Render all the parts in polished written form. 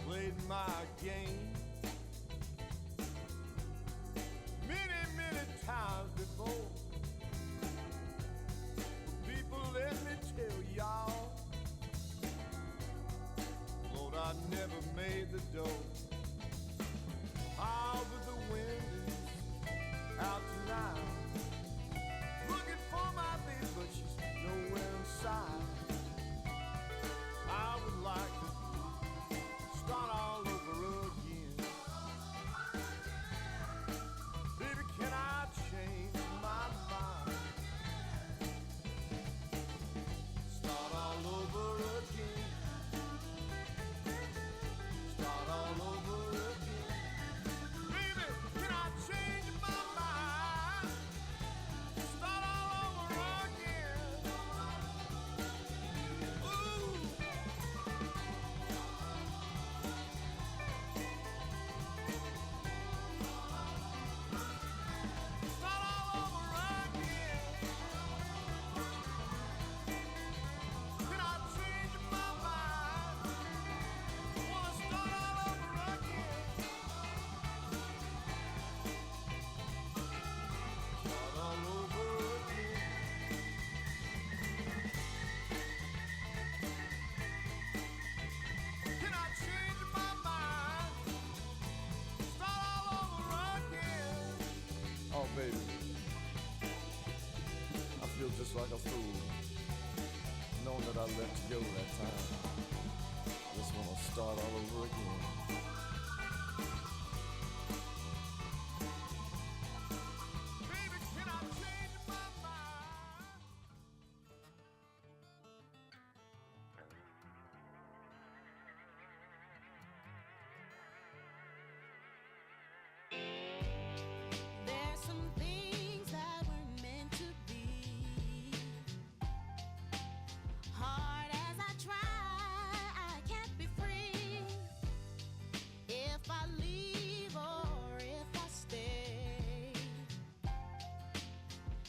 played my game many times before. People, let me tell y'all, Lord, I never made the door. Out with the wind out tonight, looking for my baby, but she's nowhere in sight. I would like to start all over again. Baby, can I change my mind? Start all over again. Start all over again. Baby, can I change my mind? Start all over again. Ooh. Start all over again. Can I change my mind? Wanna start all over again. Start all over again. Can I change my mind? Start all over again. Oh, baby, I feel just like a fool, knowing that I let you go that time. I just want to start all over again. Baby, can I change my mind? There's some things that were meant to be. Hard as I try, I can't be free. If I leave or if I stay,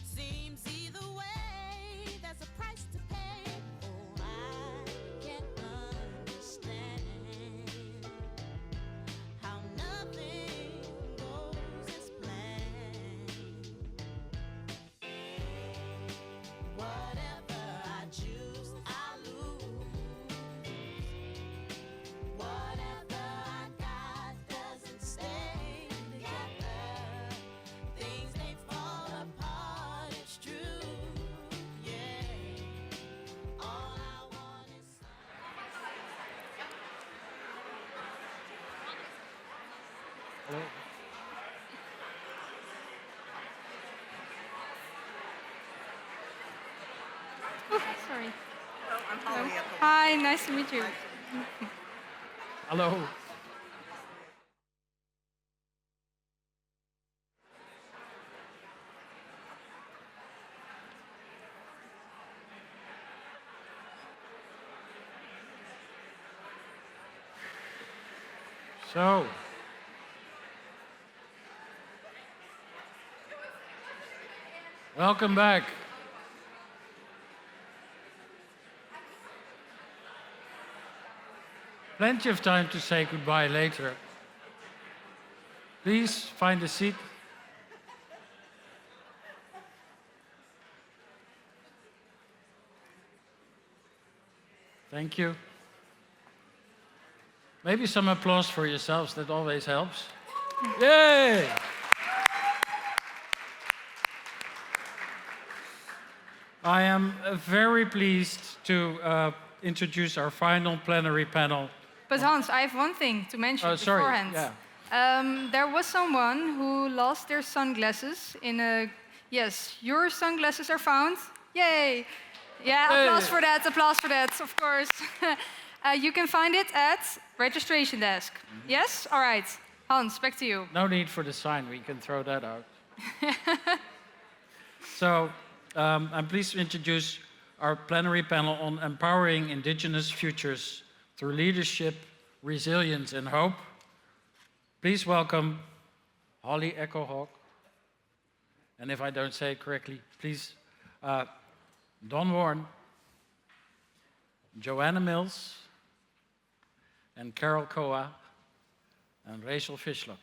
seems either way there's a price to pay. Oh, I can't understand how nothing goes as planned. Whatever I choose, I lose. Whatever I got doesn't stay together. Things they fall apart, it's true. Yeah. All I want is Sorry. I'm Holly. Hi, nice to meet you. Hello. So, welcome back. Plenty of time to say goodbye later. Please find a seat. Thank you. Maybe some applause for yourselves, that always helps. Yay! I am very pleased to introduce our final plenary panel. But Hans, I have one thing to mention Sorry, beforehand. yeah. There was someone who lost their sunglasses in a... Yes, your sunglasses are found. Yay! Yeah, Hey. applause for that, of course. You can find it at registration desk. Yes? All right. Hans, back to you. No need for the sign, we can throw that out. So, I'm pleased to introduce our plenary panel on empowering Indigenous futures through leadership, resilience, and hope. Please welcome Holly Echohawk. And if I don't say it correctly, please, Don Warne, Joanne Mills, and Carole Koha and Rachel Fishlock.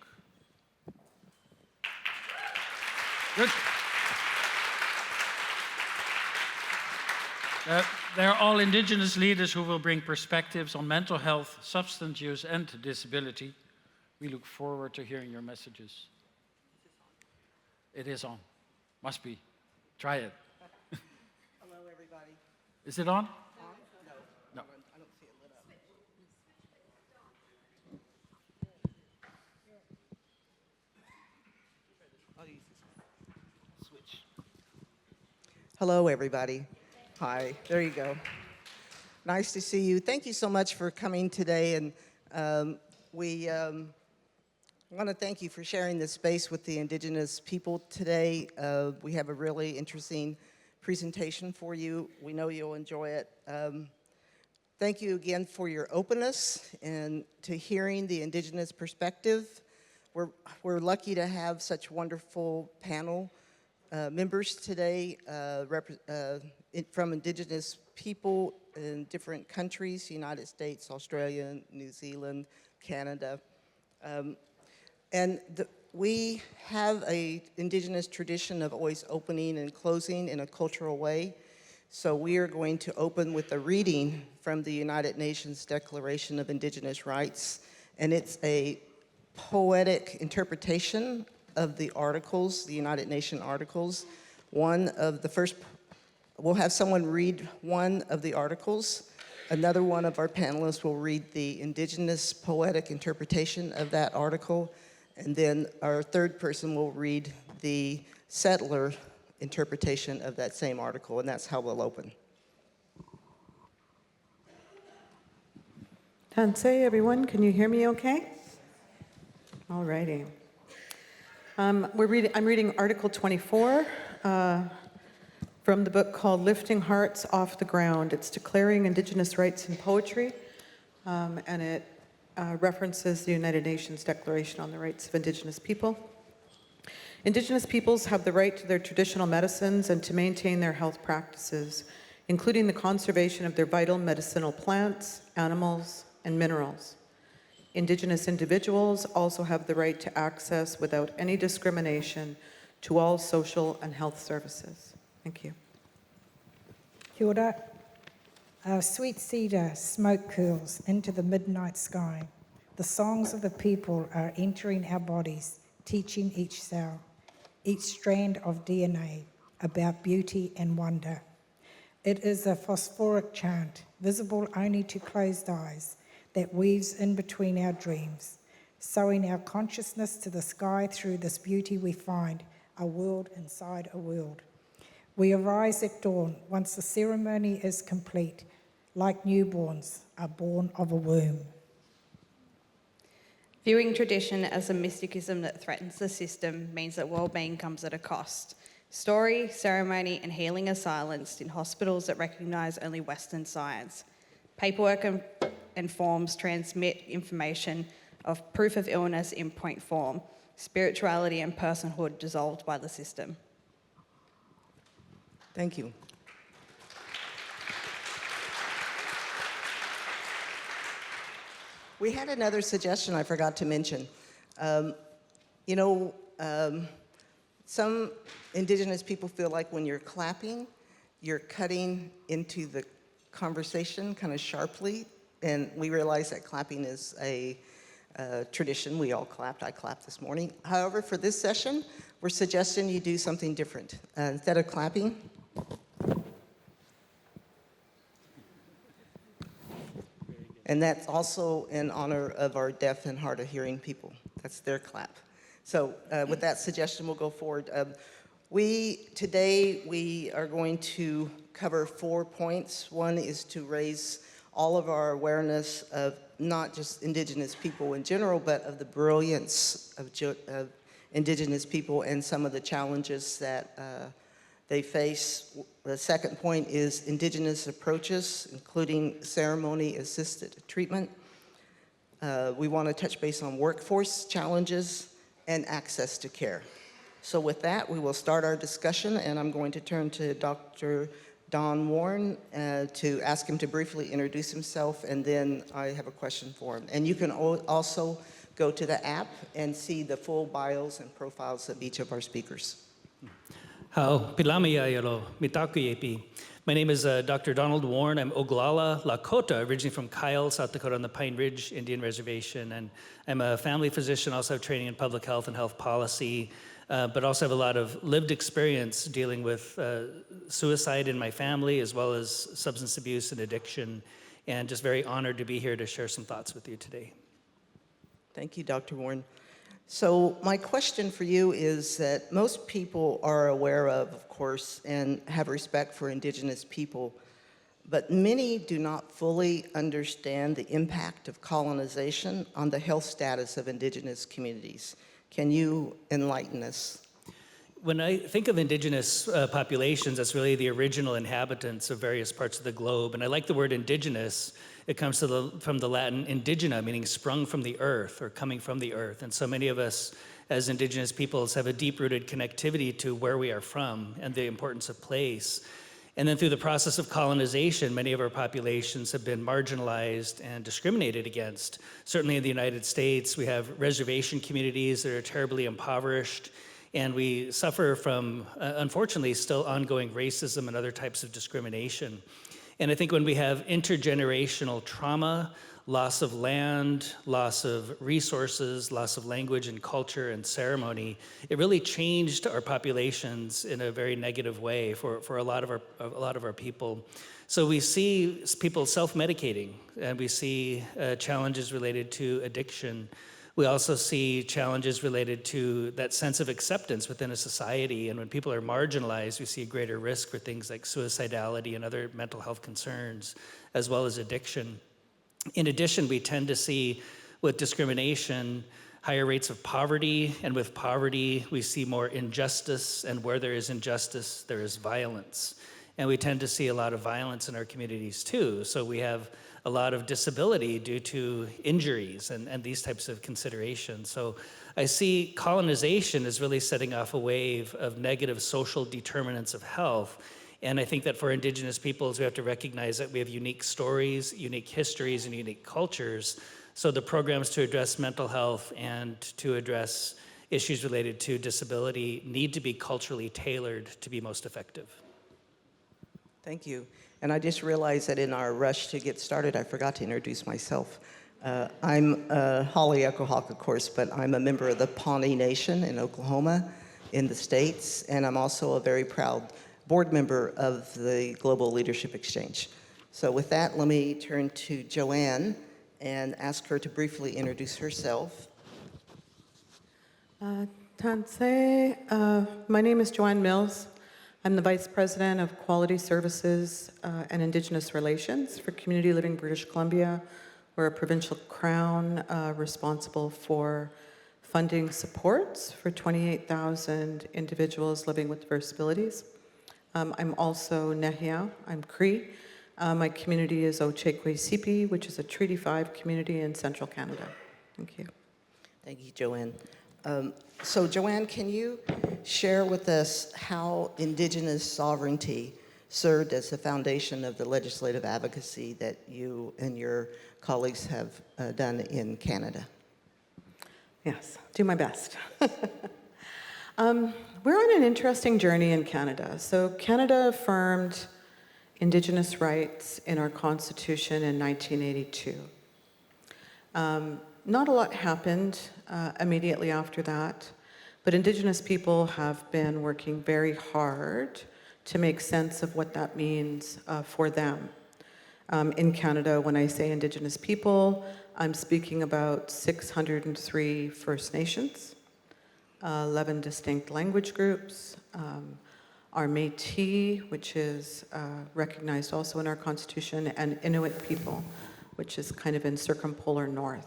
Good. They're all Indigenous leaders who will bring perspectives on mental health, substance use, and disability. We look forward to hearing your messages. It is on. Must be. Try it. Hello, everybody. Is it on? No. No. I don't see it lit up. I'll use this switch. Hello, everybody. Hi, there you go. Nice to see you. Thank you so much for coming today, and we want to thank you for sharing this space with the Indigenous people today. We have a really interesting presentation for you. We know you'll enjoy it. Thank you again for your openness and to hearing the Indigenous perspective. We're lucky to have such wonderful panel members today from Indigenous people in different countries, United States, Australia, New Zealand, Canada. We have an Indigenous tradition of always opening and closing in a cultural way. So we are going to open with a reading from the United Nations Declaration of Indigenous Rights. And it's a poetic interpretation of the articles, the United Nations articles. We'll have someone read one of the articles. Another one of our panelists will read the Indigenous poetic interpretation of that article. And then our third person will read the settler interpretation of that same article, and that's how we'll open. Tanse, everyone, can you hear me okay? All righty. I'm reading Article 24 from the book called Lifting Hearts Off the Ground. It's declaring Indigenous rights in poetry, and it references the United Nations Declaration on the Rights of Indigenous People. Indigenous peoples have the right to their traditional medicines and to maintain their health practices, including the conservation of their vital medicinal plants, animals, and minerals. Indigenous individuals also have the right to access, without any discrimination, to all social and health services. Thank you. Kia ora. Our sweet cedar smoke curls into the midnight sky. The songs of the people are entering our bodies, teaching each cell, each strand of DNA about beauty and wonder. It is a phosphoric chant, visible only to closed eyes, that weaves in between our dreams, sowing our consciousness to the sky through this beauty we find, a world inside a world. We arise at dawn once the ceremony is complete, like newborns are born of a womb. Viewing tradition as a mysticism that threatens the system means that well-being comes at a cost. Story, ceremony, and healing are silenced in hospitals that recognise only Western science. Paperwork and forms transmit information of proof of illness in point form. Spirituality and personhood dissolved by the system. Thank you. We had another suggestion I forgot to mention. Some Indigenous people feel like when you're clapping, you're cutting into the conversation kind of sharply, and we realize that clapping is a tradition. We all clapped. I clapped this morning. However, for this session, we're suggesting you do something different. Instead of clapping, and that's also in honor of our deaf and hard of hearing people. That's their clap. So with that suggestion, we'll go forward. Today we are going to cover 4 points. One is to raise all of our awareness of not just Indigenous people in general, but of the brilliance of Indigenous people and some of the challenges that they face. The second point is Indigenous approaches, including ceremony-assisted treatment. We want to touch base on workforce challenges and access to care. So with that, we will start our discussion, and I'm going to turn to Dr. Don Warne to ask him to briefly introduce himself, and then I have a question for him. And you can also go to the app and see the full bios and profiles of each of our speakers. My name is Dr. Donald Warne. I'm Oglala Lakota, originally from Kyle, South Dakota on the Pine Ridge Indian Reservation. And I'm a family physician, also have training in public health and health policy, but also have a lot of lived experience dealing with suicide in my family, as well as substance abuse and addiction. And just very honored to be here to share some thoughts with you today. Thank you, Dr. Warne. So my question for you is that most people are aware of course, and have respect for Indigenous people, but many do not fully understand the impact of colonization on the health status of Indigenous communities. Can you enlighten us? When I think of Indigenous populations, that's really the original inhabitants of various parts of the globe. And I like the word Indigenous. It comes from the Latin indigena, meaning sprung from the earth or coming from the earth. And so many of us as Indigenous peoples have a deep-rooted connectivity to where we are from and the importance of place. And then through the process of colonization, many of our populations have been marginalized and discriminated against. Certainly in the United States, we have reservation communities that are terribly impoverished, and we suffer from, unfortunately, still ongoing racism and other types of discrimination. And I think when we have intergenerational trauma, loss of land, loss of resources, loss of language and culture and ceremony, it really changed our populations in a very negative way for a lot of our people. So we see people self-medicating, and we see challenges related to addiction. We also see challenges related to that sense of acceptance within a society. And when people are marginalized, we see a greater risk for things like suicidality and other mental health concerns, as well as addiction. In addition, we tend to see with discrimination higher rates of poverty, and with poverty, we see more injustice, and where there is injustice, there is violence. And we tend to see a lot of violence in our communities too. So we have a lot of disability due to injuries and these types of considerations. So I see colonization as really setting off a wave of negative social determinants of health. And I think that for Indigenous peoples, we have to recognize that we have unique stories, unique histories, and unique cultures. So the programs to address mental health and to address issues related to disability need to be culturally tailored to be most effective. Thank you. And I just realized that in our rush to get started, I forgot to introduce myself. I'm Holly Echohawk, of course, but I'm a member of the Pawnee Nation in Oklahoma in the States, and I'm also a very proud board member of the Global Leadership Exchange. So with that, let me turn to Joanne and ask her to briefly introduce herself. Tansei, my name is Joanne Mills. I'm the Vice President of Quality Services and Indigenous Relations for Community Living British Columbia. We're a provincial crown responsible for funding supports for 28,000 individuals living with diverse disabilities. I'm also Nehia, I'm Cree. My community is Ochekwe-Sipi, which is a Treaty 5 community in central Canada. Thank you. Thank you, Joanne. So Joanne, can you share with us how Indigenous sovereignty served as the foundation of the legislative advocacy that you and your colleagues have done in Canada? Yes, do my best. We're on an interesting journey in Canada. So Canada affirmed Indigenous rights in our Constitution in 1982. Not a lot happened immediately after that, but Indigenous people have been working very hard to make sense of what that means for them. In Canada, when I say Indigenous people, I'm speaking about 603 First Nations, 11 distinct language groups, our Métis, which is recognized also in our Constitution, and Inuit people, which is kind of in circumpolar north.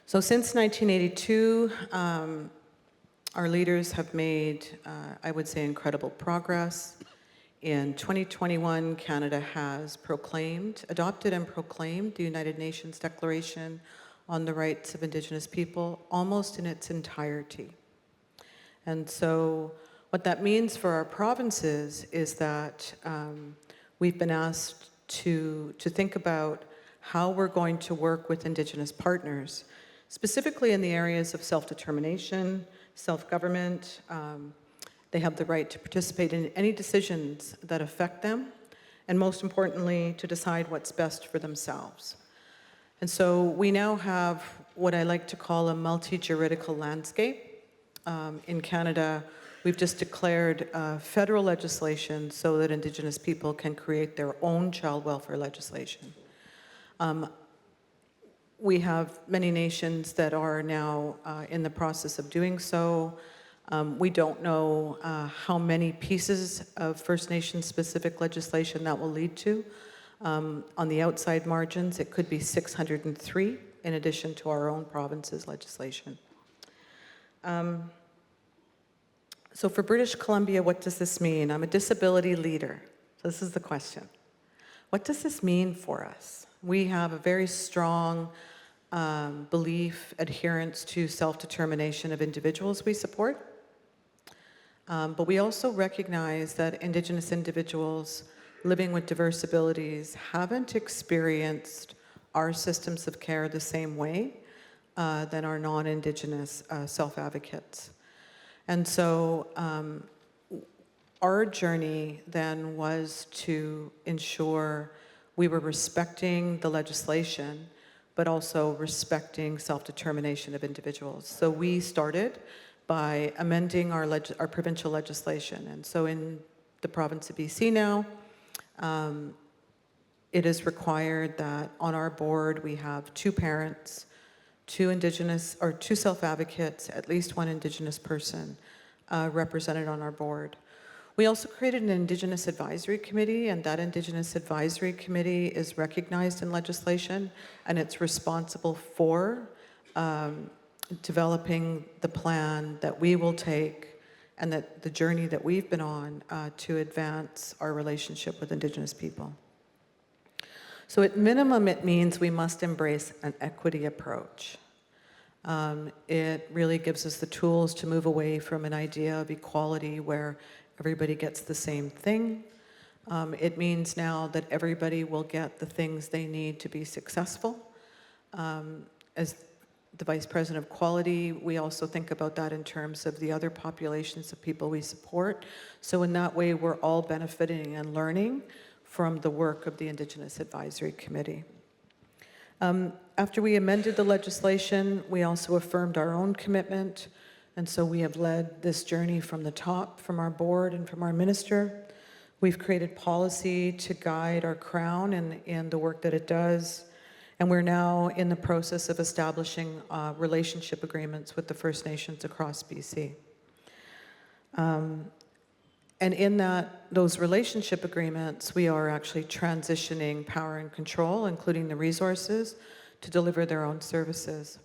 So since 1982, our leaders have made, I would say, incredible progress. In 2021, Canada has adopted and proclaimed the United Nations Declaration on the Rights of Indigenous People almost in its entirety. And so What that means for our provinces is that we've been asked to think about how we're going to work with Indigenous partners, specifically in the areas of self-determination, self-government. They have the right to participate in any decisions that affect them, and most importantly, to decide what's best for themselves. And so we now have what I like to call a multi-juridical landscape. In Canada, we've just declared federal legislation so that Indigenous people can create their own child welfare legislation. We have many nations that are now in the process of doing so. We don't know how many pieces of First Nation specific legislation that will lead to. On the outside margins, it could be 603 in addition to our own province's legislation. So for British Columbia, what does this mean? I'm a disability leader. So this is the question. What does this mean for us? We have a very strong belief, adherence to self-determination of individuals we support. But we also recognize that Indigenous individuals living with diverse abilities haven't experienced our systems of care the same way than our non-Indigenous self-advocates. And so our journey then was to ensure we were respecting the legislation, but also respecting self-determination of individuals. So we started by amending our provincial legislation. And so in the province of BC now, it is required that on our board we have 2 parents, 2 Indigenous, or 2 self-advocates, at least 1 Indigenous person represented on our board. We also created an Indigenous Advisory Committee, and that Indigenous Advisory Committee is recognized in legislation, and it's responsible for developing the plan that we will take and that the journey that we've been on to advance our relationship with Indigenous people. So at minimum, it means we must embrace an equity approach. It really gives us the tools to move away from an idea of equality where everybody gets the same thing. It means now that everybody will get the things they need to be successful. As the Vice President of Quality, we also think about that in terms of the other populations of people we support. So in that way, we're all benefiting and learning from the work of the Indigenous Advisory Committee. After we amended the legislation, we also affirmed our own commitment, and so we have led this journey from the top, from our board and from our minister. We've created policy to guide our Crown in the work that it does, and we're now in the process of establishing relationship agreements with the First Nations across BC. And in those relationship agreements, we are actually transitioning power and control, including the resources, to deliver their own services.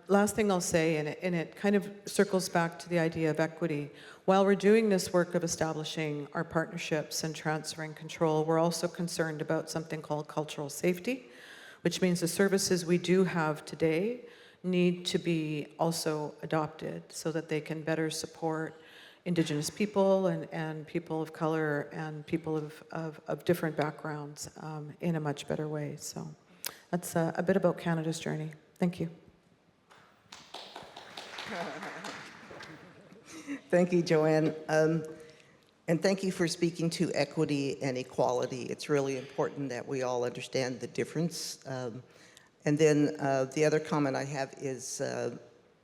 Last thing I'll say, and it kind of circles back to the idea of equity. While we're doing this work of establishing our partnerships and transferring control, we're also concerned about something called cultural safety, which means the services we do have today need to be also adopted so that they can better support Indigenous people and people of color and people of different backgrounds in a much better way. So that's a bit about Canada's journey. Thank you. Thank you, Joanne. And thank you for speaking to equity and equality. It's really important that we all understand the difference. And then the other comment I have is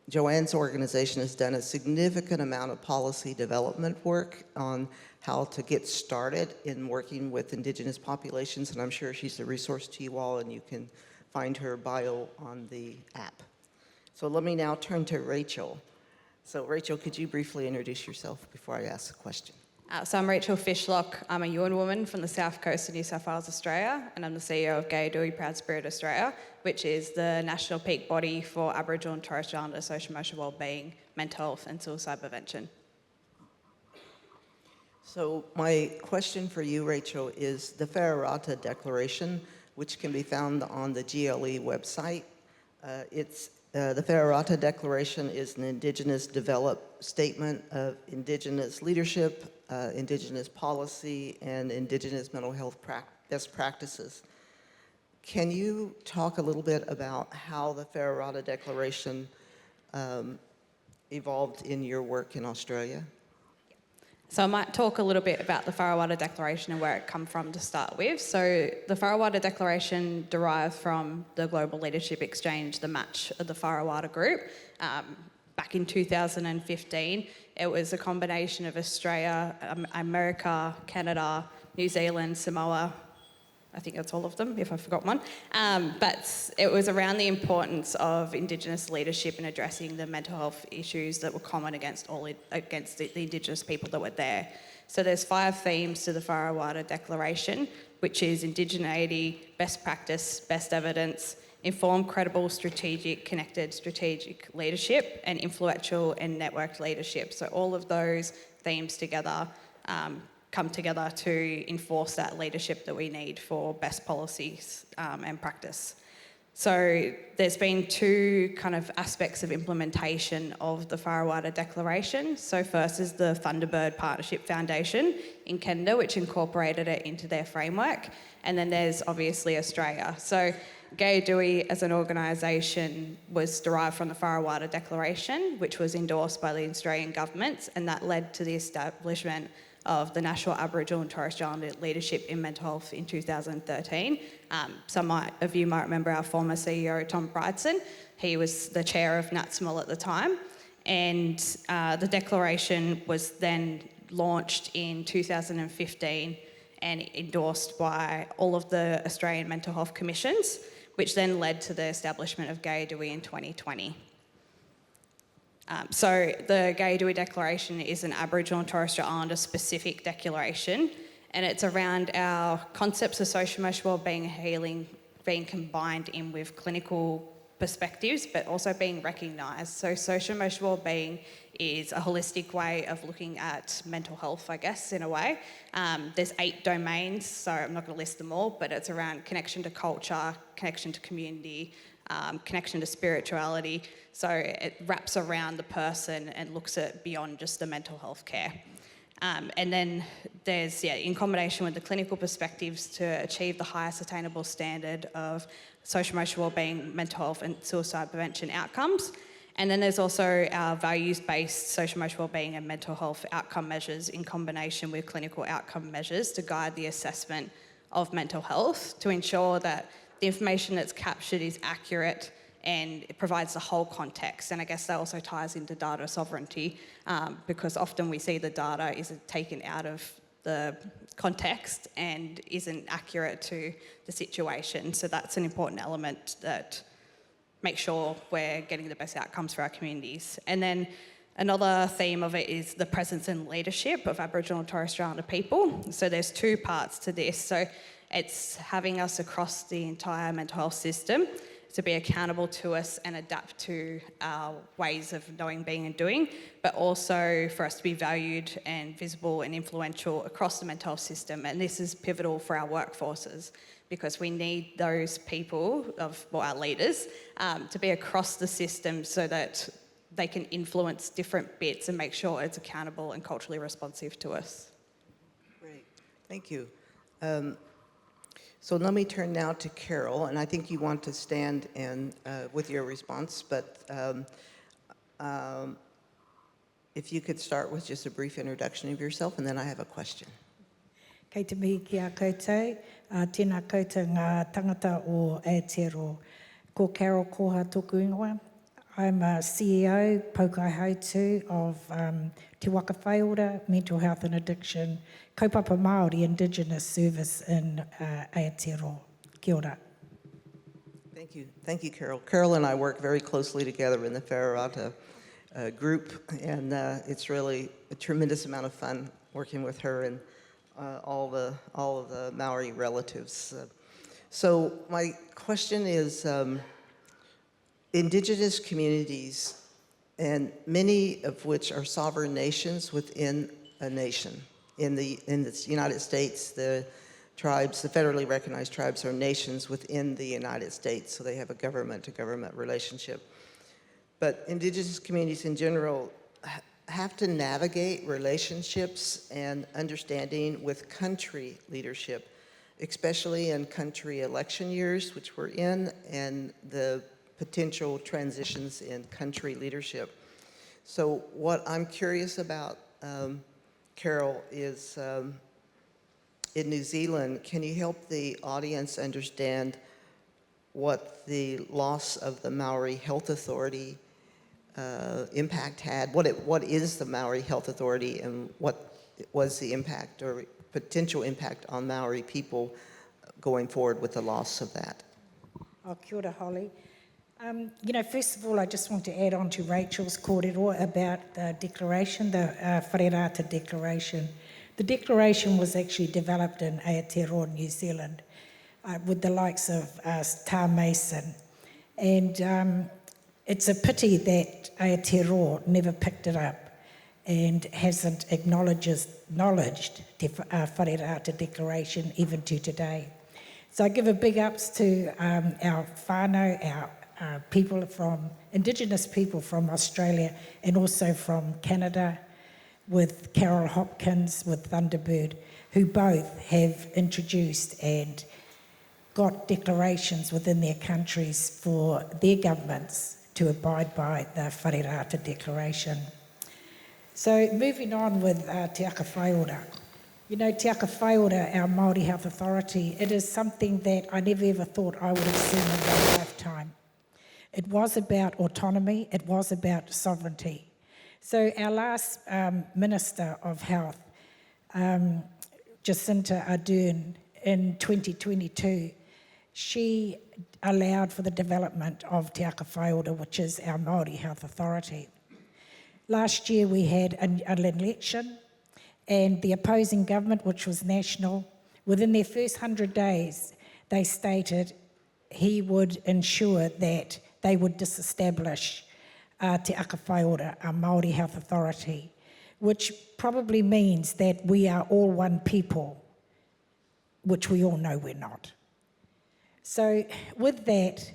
Joanne's organization has done a significant amount of policy development work on how to get started in working with Indigenous populations, and I'm sure she's a resource to you all, and you can find her bio on the app. So let me now turn to Rachel. So Rachel, could you briefly introduce yourself before I ask a question? So I'm Rachel Fishlock. I'm a Warne woman from the south coast of New South Wales, Australia, and I'm the CEO of Gay Dewey Proud Spirit Australia, which is the national peak body for Aboriginal and Torres Strait Islander social emotional wellbeing, mental health and suicide prevention. So my question for you, Rachel, is the Whareroata Declaration, which can be found on the GLE website. It's The Whareroto Declaration is an Indigenous developed statement of Indigenous leadership, Indigenous policy, and Indigenous mental health best practices. Can you talk a little bit about how the Whareroto Declaration evolved in your work in Australia? So I might talk a little bit about the Whareroto Declaration and where it come from to start with. So the Whareroto Declaration derived from the Global Leadership Exchange, the match of the Whareroto Group. Back in 2015, it was a combination of Australia, America, Canada, New Zealand, Samoa. I think that's all of them, if I forgot one. But it was around the importance of Indigenous leadership in addressing the mental health issues that were common against the Indigenous people that were there. So there's 5 themes to the Whareroto Declaration, which is indigeneity, best practice, best evidence, informed, credible, strategic, connected, strategic leadership, and influential and networked leadership. So all of those themes together come together to enforce that leadership that we need for best policies and practice. So there's been 2 kind of aspects of implementation of the Whareroto Declaration. So first is the Thunderbird Partnership Foundation in Canada, which incorporated it into their framework. And then there's obviously Australia. So Gaidui as an organisation was derived from the Whareroto Declaration, which was endorsed by the Australian government, and that led to the establishment of the National Aboriginal and Torres Strait Islander Leadership in Mental Health in 2013. Some of you might remember our former CEO, Tom Brydson. He was the chair of NATSML at the time. And the declaration was then launched in 2015 and endorsed by all of the Australian mental health commissions, which then led to the establishment of Gaidui in 2020. So the Gaidui Declaration is an Aboriginal and Torres Strait Islander specific declaration, and it's around our concepts of social emotional wellbeing and healing being combined in with clinical perspectives, but also being recognised. So social emotional wellbeing is a holistic way of looking at mental health, I guess, in a way. There's 8 domains, so I'm not going to list them all, but it's around connection to culture, connection to community, connection to spirituality. So it wraps around the person and looks at beyond just the mental health care. And then there's, in combination with the clinical perspectives to achieve the highest attainable standard of social emotional wellbeing, mental health and suicide prevention outcomes. And then there's also our values-based social emotional wellbeing and mental health outcome measures in combination with clinical outcome measures to guide the assessment of mental health to ensure that the information that's captured is accurate and it provides the whole context. And I guess that also ties into data sovereignty because often we see the data is taken out of the context and isn't accurate to the situation. So that's an important element that makes sure we're getting the best outcomes for our communities. And then another theme of it is the presence and leadership of Aboriginal and Torres Strait Islander people. So there's 2 parts to this. So it's having us across the entire mental health system to be accountable to us and adapt to our ways of knowing, being and doing, but also for us to be valued and visible and influential across the mental health system. And this is pivotal for our workforces because we need those people, our leaders, to be across the system so that they can influence different bits and make sure it's accountable and culturally responsive to us. Great, thank you. So let me turn now to Carole, and I think you want to stand and with your response, but if you could start with just a brief introduction of yourself, and then I have a question. Kei te mihi ki a koutou, tēnā koutou ngā tangata o Aotearoa. Ko Carole Koha tōku ingoa. I'm a CEO, Paukai Hautu, of Te Waka Whaiora, Mental Health and Addiction, Kaupapa Māori Indigenous Service in Aotearoa. Kia ora. Thank you, Carole. Carole and I work very closely together in the Whareroto group, and it's really a tremendous amount of fun working with her and all of the Maori relatives. So my question is, Indigenous communities, and many of which are sovereign nations within a nation. In the United States, the tribes, the federally recognized tribes, are nations within the United States, so they have a government-to-government relationship. but Indigenous communities in general have to navigate relationships and understanding with country leadership, especially in country election years, which we're in, and the potential transitions in country leadership. So what I'm curious about, Carole, is in New Zealand, can you help the audience understand what the loss of the Maori Health Authority impact had? What is the Maori Health Authority, and what was the impact or potential impact on Maori people going forward with the loss of that? Oh, kia ora, Holly. First of all, I just want to add on to Rachel's kōrero about the declaration, the Whareata Declaration. The declaration was actually developed in Aotearoa, New Zealand, with the likes of Tā Mason. And it's a pity that Aotearoa never picked it up and hasn't acknowledged the Whareata Declaration even to today. So I give a big ups to our whānau, our people from, Indigenous people from Australia and also from Canada, with Carole Hopkins, with Thunderbird, who both have introduced and got declarations within their countries for their governments to abide by the Whareata Declaration. So moving on with Te Aka Whaiora. Te Aka Whaiora, our Māori Health Authority, it is something that I never ever thought I would have seen in my lifetime. It was about autonomy, it was about sovereignty. So our last Minister of Health, Jacinta Ardern, in 2022, she allowed for the development of Te Aka Whaiora, which is our Māori Health Authority. Last year we had an election, and the opposing government, which was national, within their first 100 days, they stated he would ensure that they would disestablish Te Aka Whaiora, our Māori Health Authority, which probably means that we are all one people, which we all know we're not. So with that,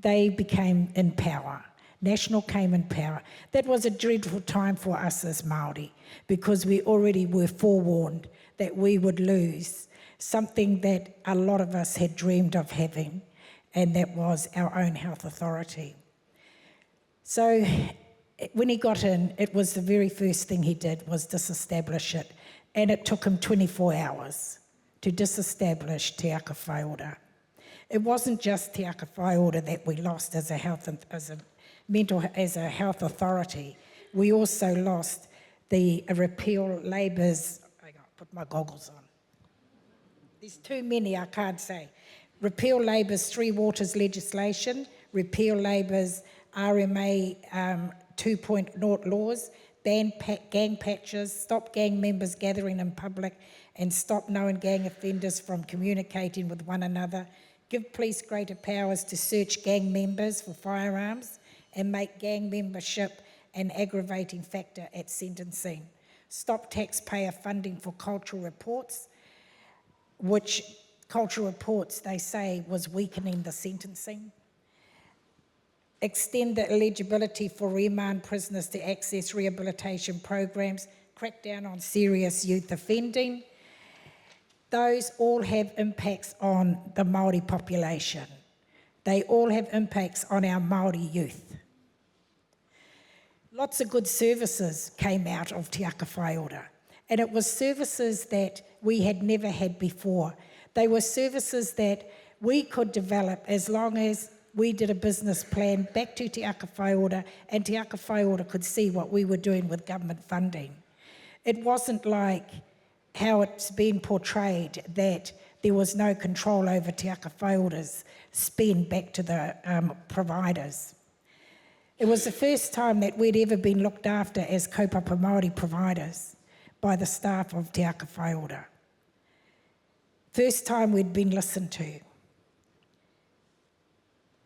they became in power. National came in power. That was a dreadful time for us as Māori, because we already were forewarned that we would lose something that a lot of us had dreamed of having, and that was our own health authority. So when he got in, it was the very first thing he did was disestablish it, and it took him 24 hours to disestablish Te Aka Whaiora. It wasn't just Te Aka Whaiora that we lost as a health authority. We also lost the repeal Labour's. Hang on, put my goggles on. There's too many, I can't say. Repeal Labour's Three Waters legislation, repeal Labour's RMA 2.0 laws, ban gang patches, stop gang members gathering in public, and stop known gang offenders from communicating with one another, give police greater powers to search gang members for firearms, and make gang membership an aggravating factor at sentencing. Stop taxpayer funding for cultural reports, which cultural reports, they say, was weakening the sentencing. Extend the eligibility for remand prisoners to access rehabilitation programs, crack down on serious youth offending. Those all have impacts on the Māori population. They all have impacts on our Māori youth. Lots of good services came out of Te Aka Whaiora, and it was services that we had never had before. They were services that we could develop as long as we did a business plan back to Te Aka Whaiora, and Te Aka Whaiora could see what we were doing with government funding. It wasn't like how it's been portrayed that there was no control over Te Aka Whaiora's spend back to the providers. It was the first time that we'd ever been looked after as kaupapa Māori providers by the staff of Te Aka Whaiora. First time we'd been listened to.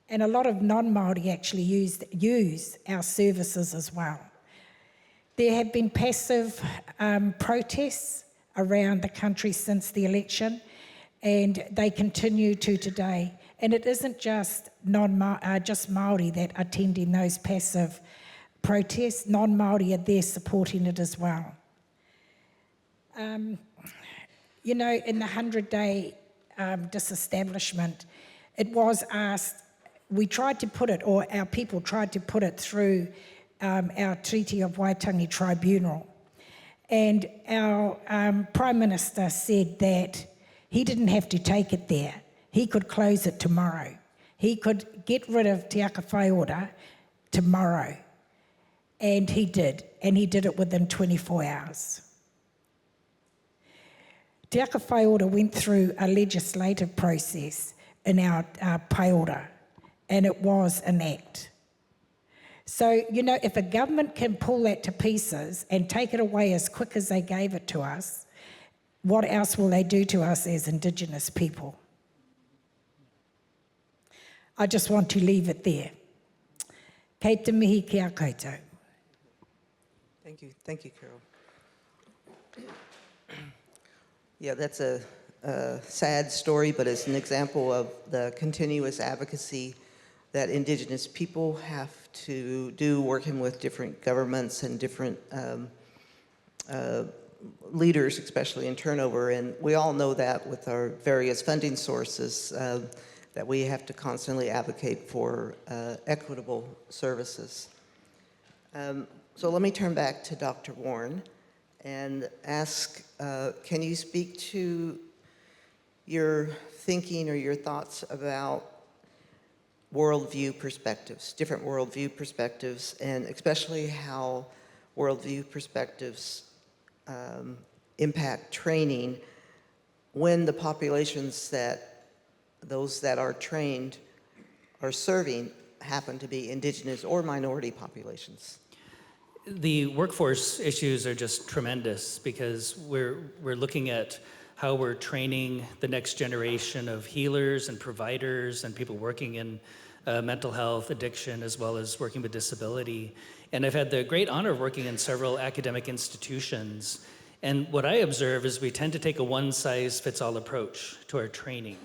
And a lot of non-Māori actually use our services as well. There have been passive protests around the country since the election, and they continue to today. And it isn't just just Māori that are attending those passive protests. Non-Māori are there supporting it as well. You know, in the 100-day disestablishment, it was asked, we tried to put it, or our people tried to put it through our Treaty of Waitangi Tribunal. And our Prime Minister said that he didn't have to take it there. He could close it tomorrow. He could get rid of Te Aka Whai Ora tomorrow. And he did it within 24 hours. Te Aka Whai Ora went through a legislative process in our Paiora, and it was an act. So, you know, if a government can pull that to pieces and take it away as quick as they gave it to us, what else will they do to us as Indigenous people? I just want to leave it there. Kei te mihi ki a koutou. Thank you, Carole. Yeah, that's a sad story, but it's an example of the continuous advocacy that Indigenous people have to do, working with different governments and different leaders, especially in turnover. And we all know that with our various funding sources, that we have to constantly advocate for equitable services. So let me turn back to Dr. Warne and ask, can you speak to your thinking or your thoughts about worldview perspectives, different worldview perspectives, and especially how worldview perspectives impact training when the populations that those that are trained are serving happen to be Indigenous or minority populations? The workforce issues are just tremendous because we're looking at how we're training the next generation of healers and providers and people working in mental health, addiction, as well as working with disability. And I've had the great honor of working in several academic institutions. And what I observe is we tend to take a one-size-fits-all approach to our training.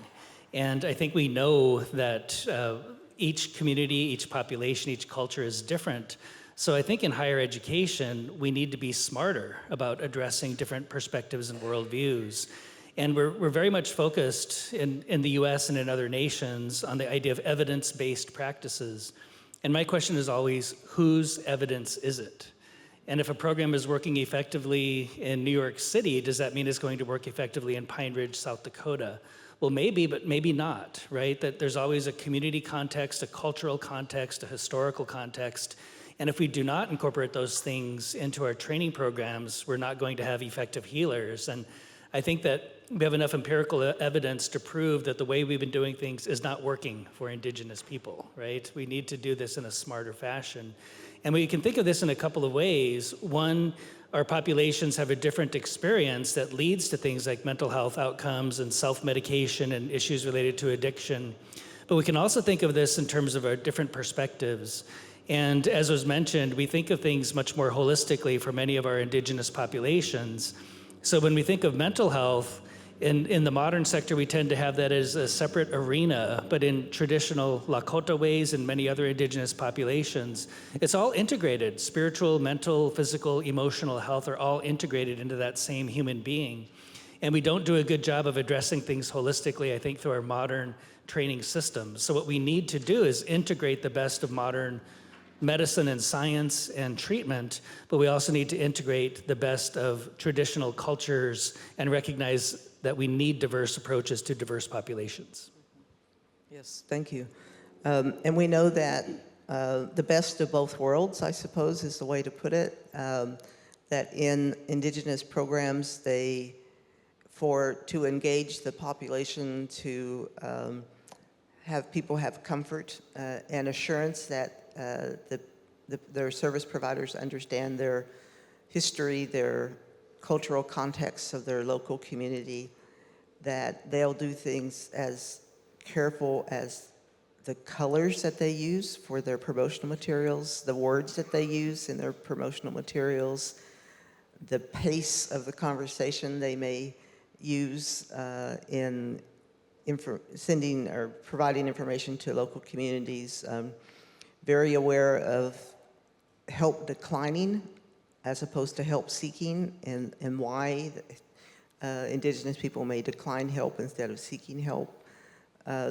And I think we know that each community, each population, each culture is different. So I think in higher education, we need to be smarter about addressing different perspectives and worldviews. And we're very much focused in the US and in other nations on the idea of evidence-based practices. And my question is always, whose evidence is it? And if a program is working effectively in New York City, does that mean it's going to work effectively in Pine Ridge, South Dakota? Well, maybe, but maybe not, right? That there's always a community context, a cultural context, a historical context. And if we do not incorporate those things into our training programs, we're not going to have effective healers. And I think that we have enough empirical evidence to prove that the way we've been doing things is not working for Indigenous people, right? We need to do this in a smarter fashion. And we can think of this in a couple of ways. One, our populations have a different experience that leads to things like mental health outcomes and self-medication and issues related to addiction. But we can also think of this in terms of our different perspectives. And as was mentioned, we think of things much more holistically for many of our Indigenous populations. So when we think of mental health, in the modern sector, we tend to have that as a separate arena, but in traditional Lakota ways and many other Indigenous populations, it's all integrated. Spiritual, mental, physical, emotional health are all integrated into that same human being. And we don't do a good job of addressing things holistically, I think, through our modern training systems. So what we need to do is integrate the best of modern medicine and science and treatment, but we also need to integrate the best of traditional cultures and recognize that we need diverse approaches to diverse populations. Yes, thank you. And we know that the best of both worlds, I suppose, is the way to put it, that in Indigenous programs, to engage the population, to have people have comfort and assurance that their service providers understand their history, their cultural context of their local community, that they'll do things as careful as the colors that they use for their promotional materials, the words that they use in their promotional materials, the pace of the conversation they may use in sending or providing information to local communities, very aware of help declining as opposed to help seeking, and why Indigenous people may decline help instead of seeking help.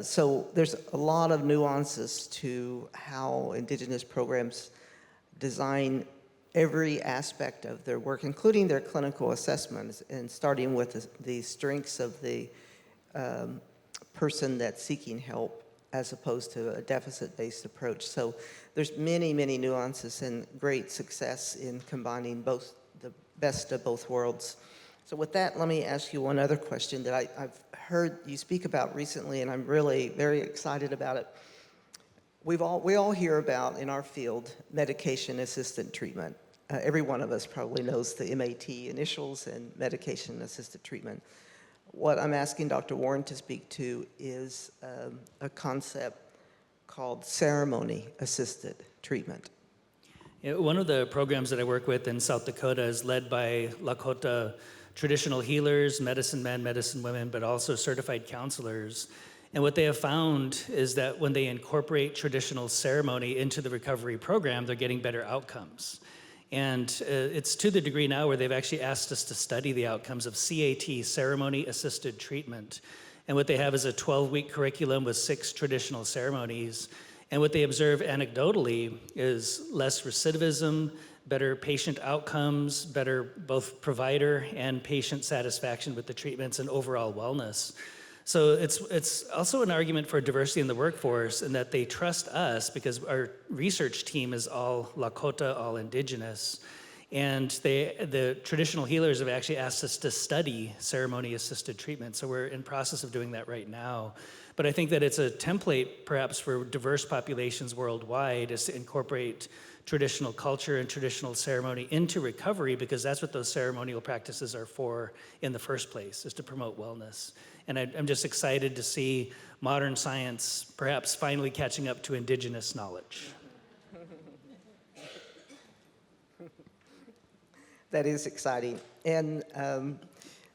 So there's a lot of nuances to how Indigenous programs design every aspect of their work, including their clinical assessments, and starting with the strengths of the person that's seeking help as opposed to a deficit-based approach. So there's many, many nuances and great success in combining both the best of both worlds. So with that, let me ask you one other question that I've heard you speak about recently, and I'm really very excited about it. We all hear about, in our field, medication-assisted treatment. Every one of us probably knows the MAT initials and medication-assisted treatment. What I'm asking Dr. Warne to speak to is a concept called ceremony-assisted treatment. Yeah, one of the programs that I work with in South Dakota is led by Lakota traditional healers, medicine men, medicine women, but also certified counselors. And what they have found is that when they incorporate traditional ceremony into the recovery program, they're getting better outcomes. And it's to the degree now where they've actually asked us to study the outcomes of CAT, ceremony-assisted treatment. And what they have is a 12-week curriculum with 6 traditional ceremonies. And what they observe anecdotally is less recidivism, better patient outcomes, better both provider and patient satisfaction with the treatments, and overall wellness. So it's also an argument for diversity in the workforce, in that they trust us because our research team is all Lakota, all Indigenous. And the traditional healers have actually asked us to study ceremony-assisted treatment. So we're in process of doing that right now. But I think that it's a template perhaps for diverse populations worldwide, is to incorporate traditional culture and traditional ceremony into recovery, because that's what those ceremonial practices are for in the first place, is to promote wellness. And I'm just excited to see modern science perhaps finally catching up to Indigenous knowledge. That is exciting. And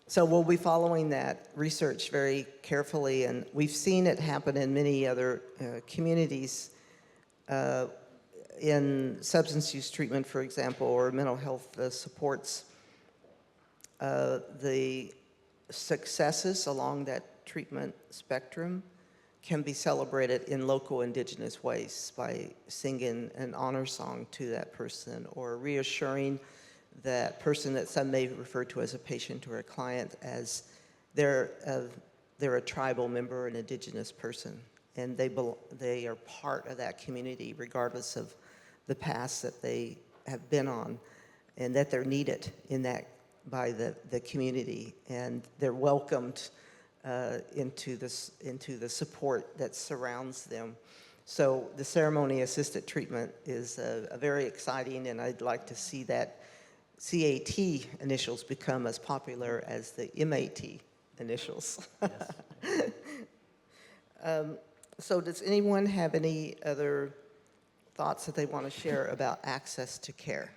so we'll be following that research very carefully, and we've seen it happen in many other communities in substance use treatment, for example, or mental health supports. The successes along that treatment spectrum can be celebrated in local Indigenous ways by singing an honor song to that person, or reassuring that person that some may refer to as a patient or a client as they're a tribal member, an Indigenous person, and they are part of that community regardless of the past that they have been on, and that they're needed in that by the community, and they're welcomed into the support that surrounds them. So the ceremony-assisted treatment is a very exciting, and I'd like to see that CAT initials become as popular as the MAT initials. Yes. So does anyone have any other thoughts that they want to share about access to care?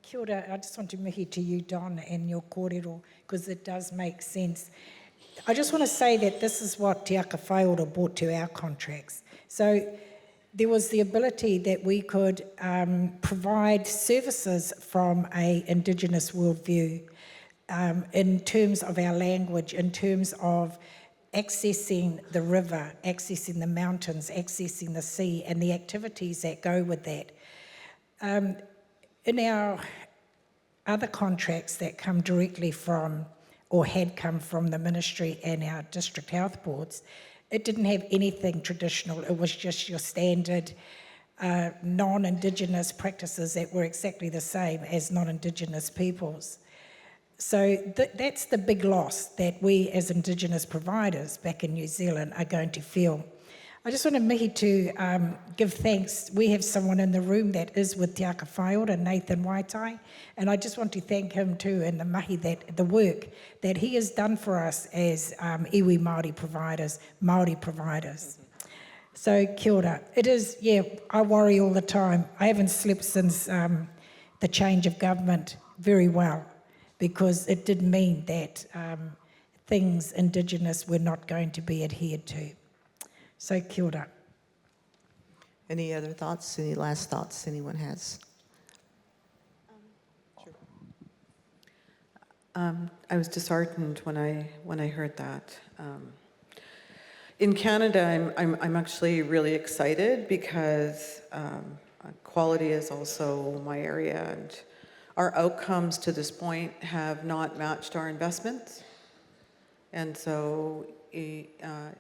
Kia ora, I just want to mihi to you, Don, and your kōrero, because it does make sense. I just want to say that this is what Te Aka Whaiora brought to our contracts. So there was the ability that we could provide services from an Indigenous worldview in terms of our language, in terms of accessing the river, accessing the mountains, accessing the sea, and the activities that go with that. In our other contracts that come directly from, or had come from the ministry and our district health boards, it didn't have anything traditional. It was just your standard non-Indigenous practices that were exactly the same as non-Indigenous peoples. So that's the big loss that we as Indigenous providers back in New Zealand are going to feel. I just want to mihi to give thanks. We have someone in the room that is with Te Aka Whaiora, Nathan Waitai, and I just want to thank him too, and the mahi, that the work that he has done for us as iwi Māori providers, Māori providers. So kia ora. It is, yeah, I worry all the time. I haven't slept since the change of government very well, because it did mean that things Indigenous were not going to be adhered to. So kia ora. Any other thoughts? Any last thoughts anyone has? I was disheartened when I heard that. In Canada, I'm actually really excited because quality is also my area, and our outcomes to this point have not matched our investments. And so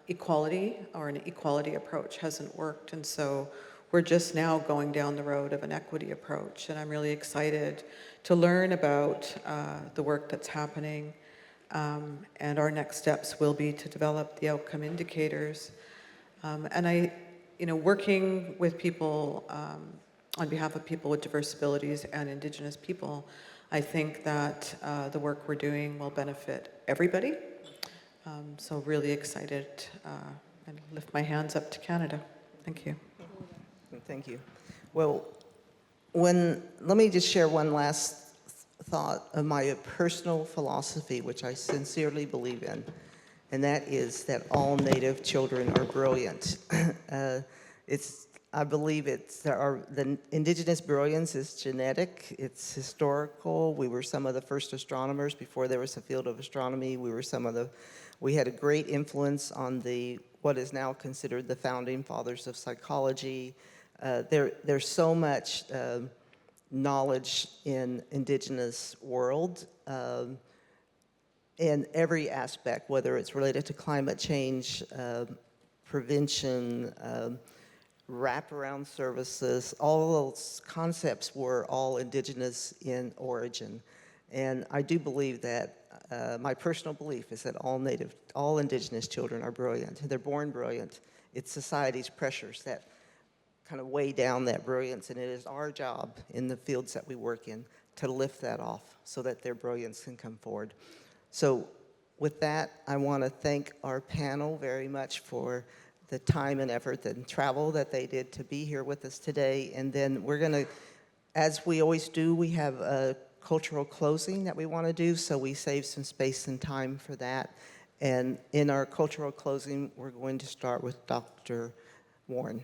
equality or an equality approach hasn't worked. And so we're just now going down the road of an equity approach. And I'm really excited to learn about the work that's happening. And our next steps will be to develop the outcome indicators. And working with people on behalf of people with diverse abilities and Indigenous people, I think that the work we're doing will benefit everybody. So really excited and lift my hands up to Canada. Thank you. Thank you. Well, let me just share one last thought of my personal philosophy, which I sincerely believe in, and that is that all Native children are brilliant. I believe the Indigenous brilliance is genetic, it's historical. We were some of the first astronomers before there was a field of astronomy. We had a great influence on what is now considered the founding fathers of psychology. There's so much knowledge in Indigenous world in every aspect, whether it's related to climate change, prevention, wraparound services. All those concepts were all Indigenous in origin. And I do believe that my personal belief is that all Indigenous children are brilliant. They're born brilliant. It's society's pressures that kind of weigh down that brilliance, and it is our job in the fields that we work in to lift that off so that their brilliance can come forward. So with that, I want to thank our panel very much for the time and effort and travel that they did to be here with us today. And then we're going to, as we always do, we have a cultural closing that we want to do, so we save some space and time for that. And in our cultural closing, we're going to start with Dr. Warne.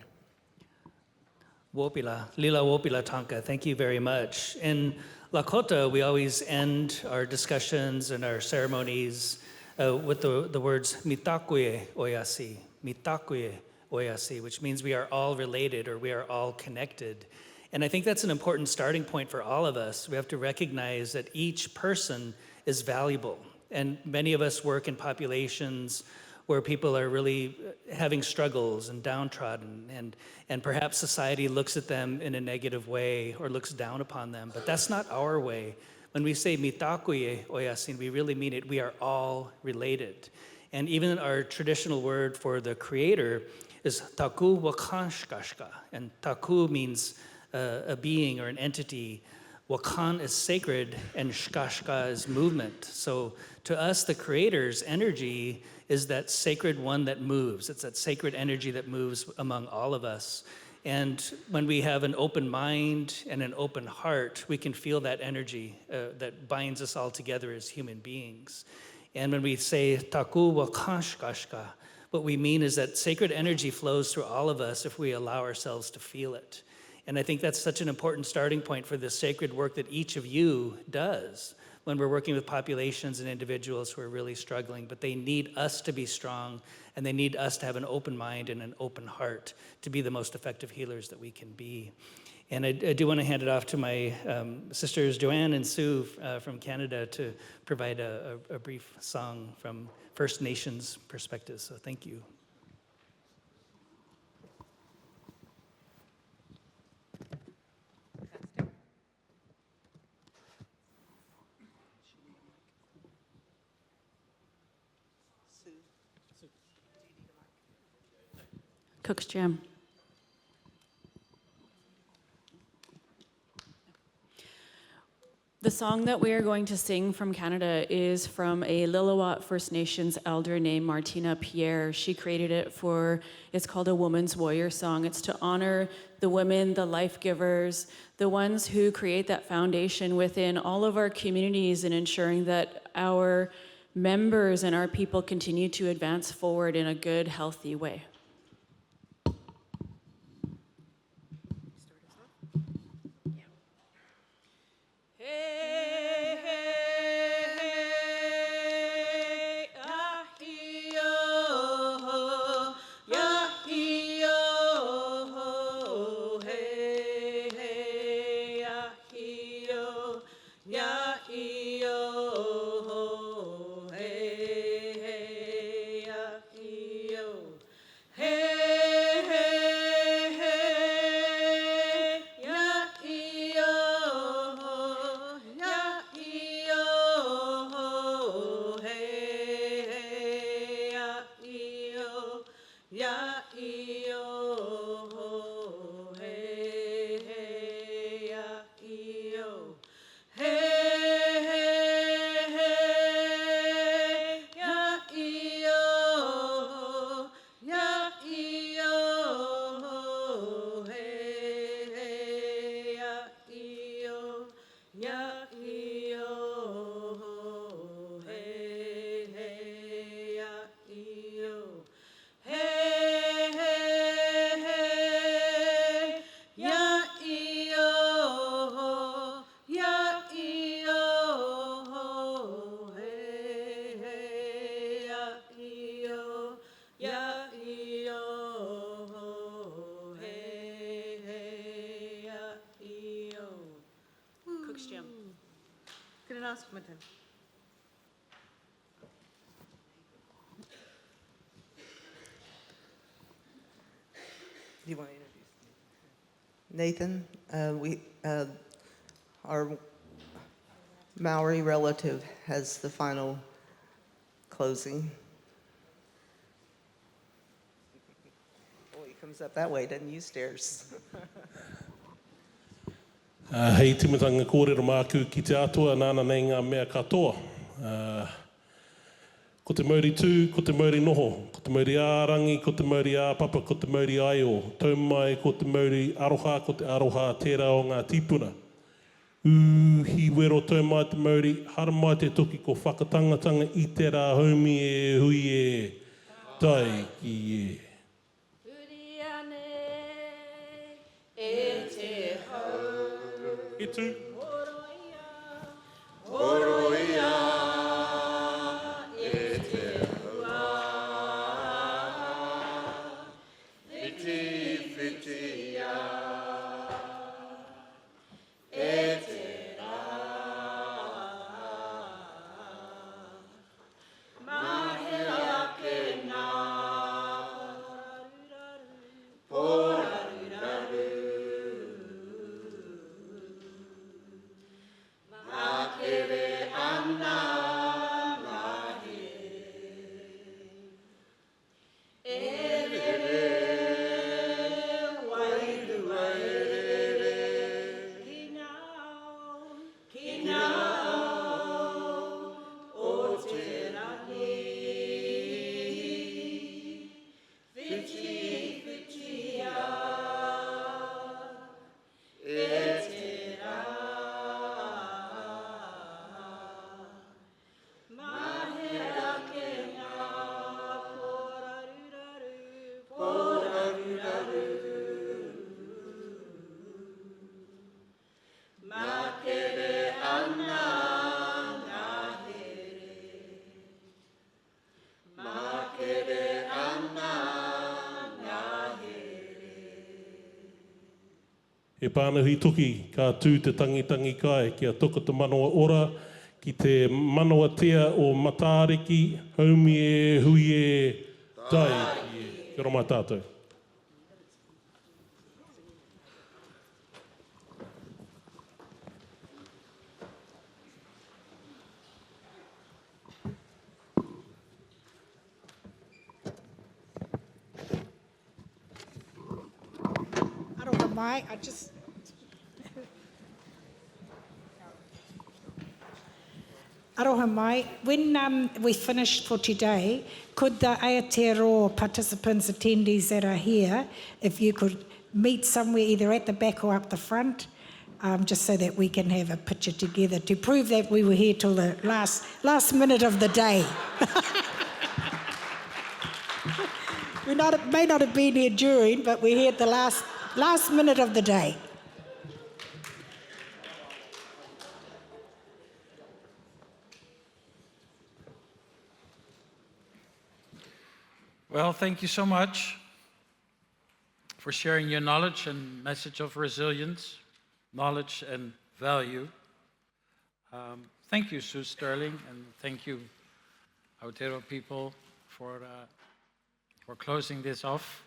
Wopila, Lila Wopila Tanka, thank you very much. In Lakota, we always end our discussions and our ceremonies with the words mitakuye oyasi, mitakuye oyasi, which means we are all related or we are all connected. And I think that's an important starting point for all of us. We have to recognize that each person is valuable. And many of us work in populations where people are really having struggles and downtrodden, and perhaps society looks at them in a negative way or looks down upon them, but that's not our way. When we say mitakuye oyasin, we really mean it. We are all related. And even our traditional word for the creator is taku wakanshkashka, and taku means a being or an entity. Wakan is sacred, and shkashka is movement. So to us, the creator's energy is that sacred one that moves. It's that sacred energy that moves among all of us. And when we have an open mind and an open heart, we can feel that energy that binds us all together as human beings. And when we say taku wakashkashka, what we mean is that sacred energy flows through all of us if we allow ourselves to feel it. And I think that's such an important starting point for the sacred work that each of you does when we're working with populations and individuals who are really struggling. But they need us to be strong, and they need us to have an open mind and an open heart to be the most effective healers that we can be. And I do want to hand it off to my sisters Joanne and Sue from Canada to provide a brief song from First Nations perspective. So thank you. Cook's Jam. The song that we are going to sing from Canada is from a Lillooet First Nations elder named Martina Pierre. She created it it's called a Woman's Warrior Song. It's to honor the women, the life givers, the ones who create that foundation within all of our communities and ensuring that our members and our people continue to advance forward in a good, healthy way. Do you want to introduce Nathan? Our Maori relative has the final closing. Boy, he comes up that way, doesn't use stairs. Hei timatanga kōrero māku ki te atua, nāna nei ngā mea katoa. Ko te mauri tū, ko te mauri noho, ko te mauri ārangi, ko te mauri āpapa, ko te mauri aio. Tau mai ko te mauri aroha, ko te aroha tērā o ngā tīpuna. Hi wero tau mai te mauri, hara mai te toki ko whakatangatanga I tērā haumi e hui e tai ki e. E tū. He pānahui toki, ka tū te tangitangi kai, kia toko te manawa ora, ki te manawa tea o Matariki, haumi e hui e tai. Kia ora mai tātou. Aroha mai, Aroha mai, when we finished for today, could the Aotearoa participants, attendees that are here, if you could meet somewhere either at the back or up the front, just so that we can have a picture together to prove that we were here till the last minute of the day. May not have been here during, but we're here at the last minute of the day. Well, thank you so much for sharing your knowledge and message of resilience, knowledge and value. Thank you, Sue Sterling, and thank you, Aotearoa people, for closing this off.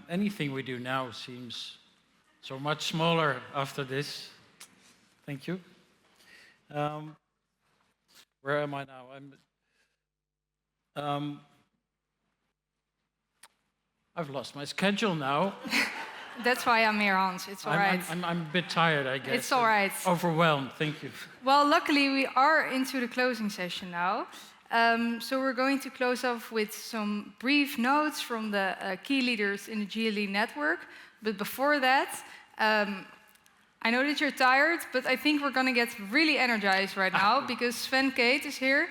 Anything we do now seems so much smaller after this. Thank you. Where am I now? I've lost my schedule now. That's why I'm here, Hans. It's all right. I'm a bit tired, I guess. It's all right. Overwhelmed, thank you. Well, luckily we are into the closing session now. So we're going to close off with some brief notes from the key leaders in the GLE network. But before that, I know that you're tired, but I think we're going to get really energized right now because Sven Kate is here.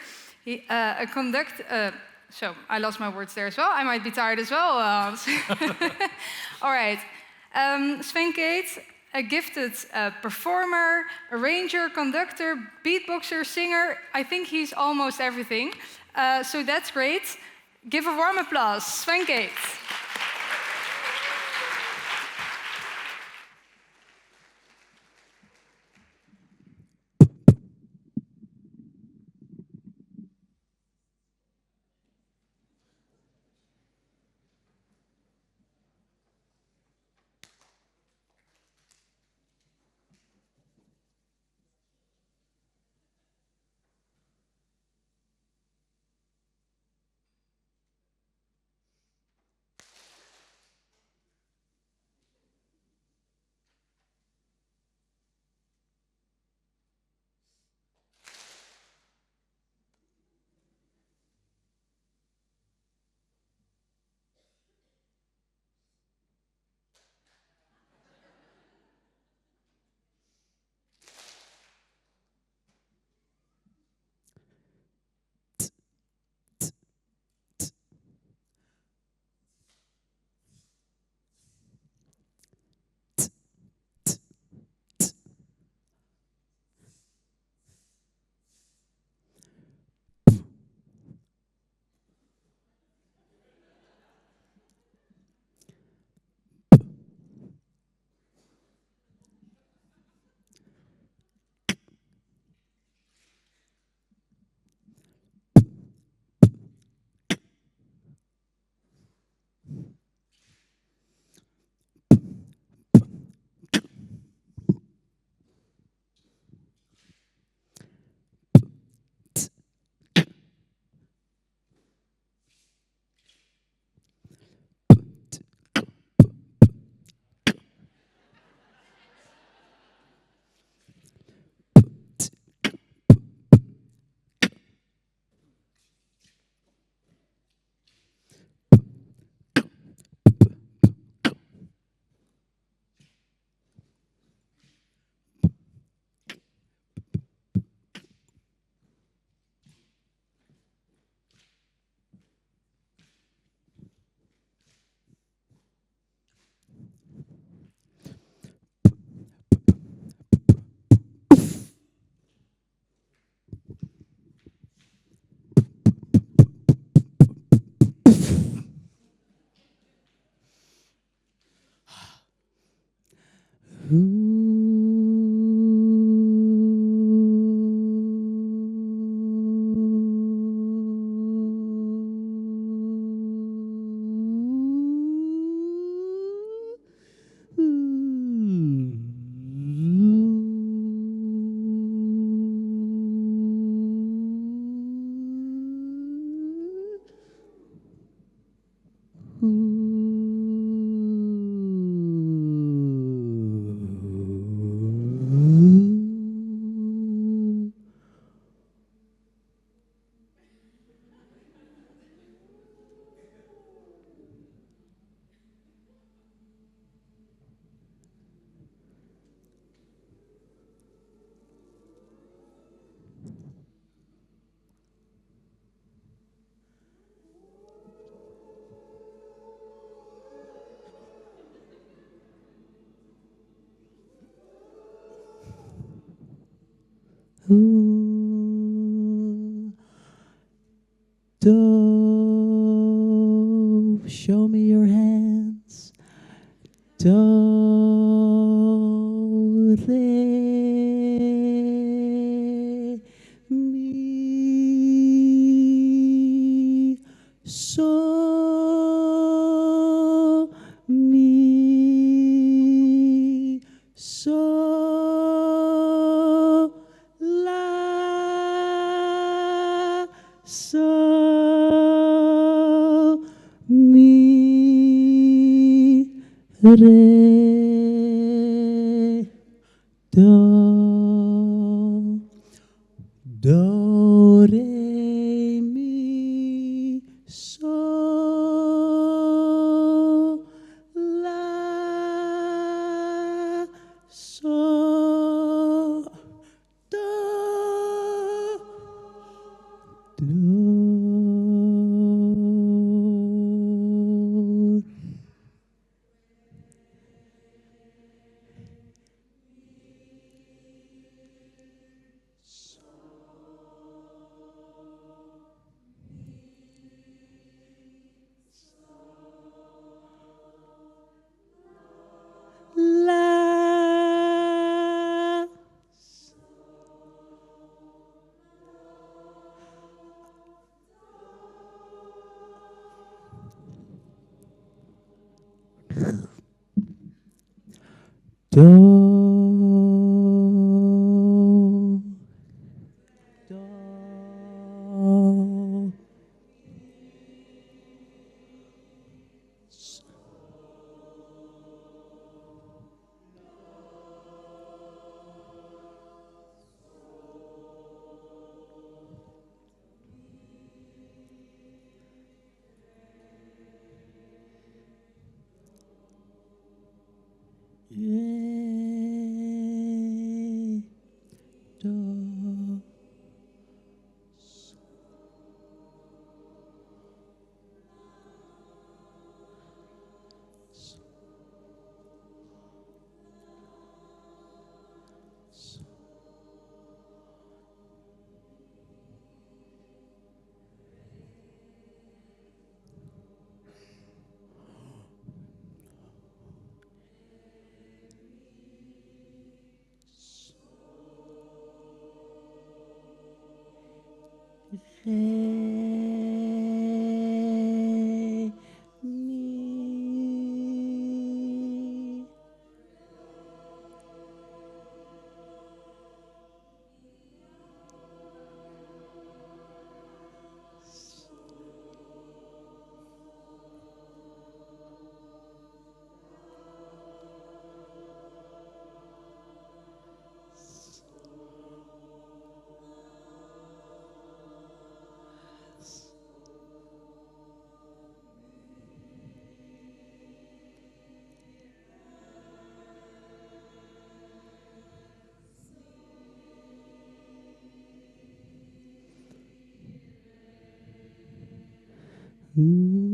So I lost my words there as well. I might be tired as well, Hans. All right. Sven Kate, a gifted performer, arranger, conductor, beatboxer, singer. I think he's almost everything. So that's great. Give a warm applause, Sven Kate. Ooh, do, show me your hands. Do, re, mi, so, mi, so, la, so, mi, re, do, re, mi, so, la, so, do, do. La, do, do. Yeah, do. Re, mi. Mm.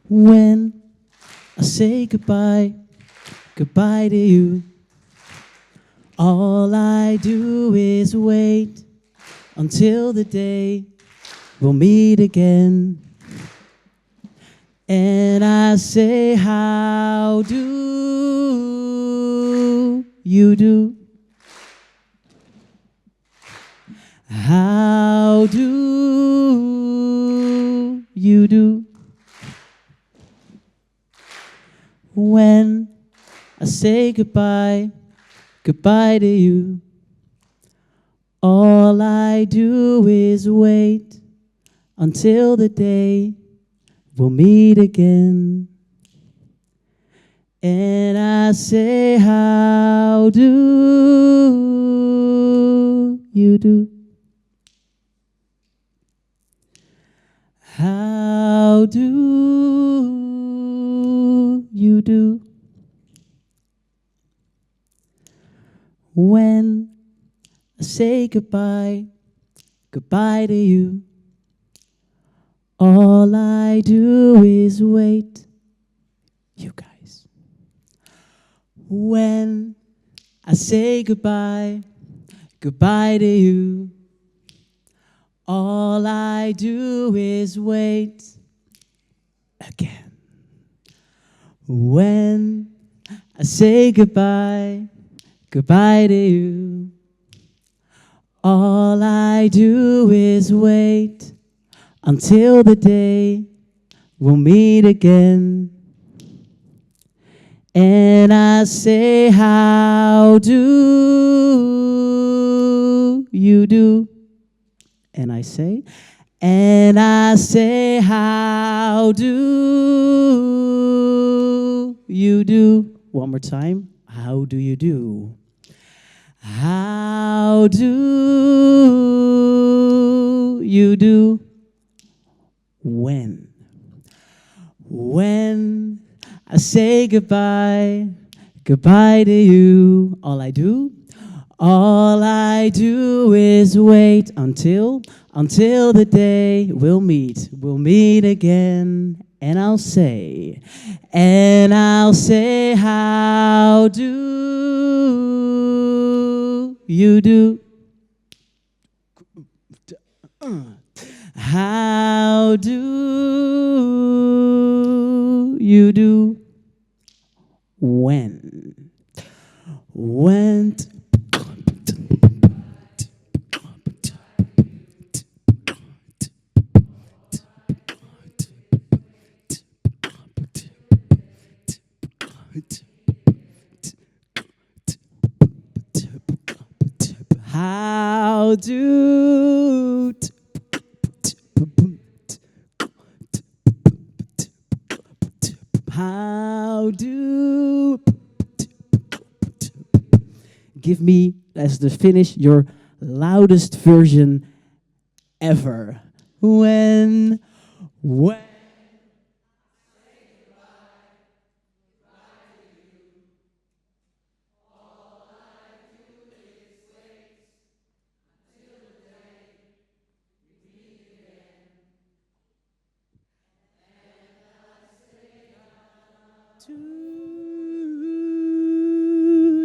When I say goodbye, goodbye to you, all I do is wait until the day we'll meet again. And I say, how do you do? How do you do? When I say goodbye, goodbye to you, all I do is wait until the day we'll meet again. And I say, how do you do? How do you do? when I say goodbye, goodbye to you, all I do is wait. You guys. When I say goodbye, goodbye to you, all I do is wait again. When I say goodbye, goodbye to you, all I do is wait until the day we'll meet again. And I say, how do you do? And I say, how do you do? One more time. How do you do? How do you do? When I say goodbye, goodbye to you, all I do is wait until the day we'll meet again, and I'll say, how do you do? How do you do? When how do how do give me as the finish your loudest version ever. When do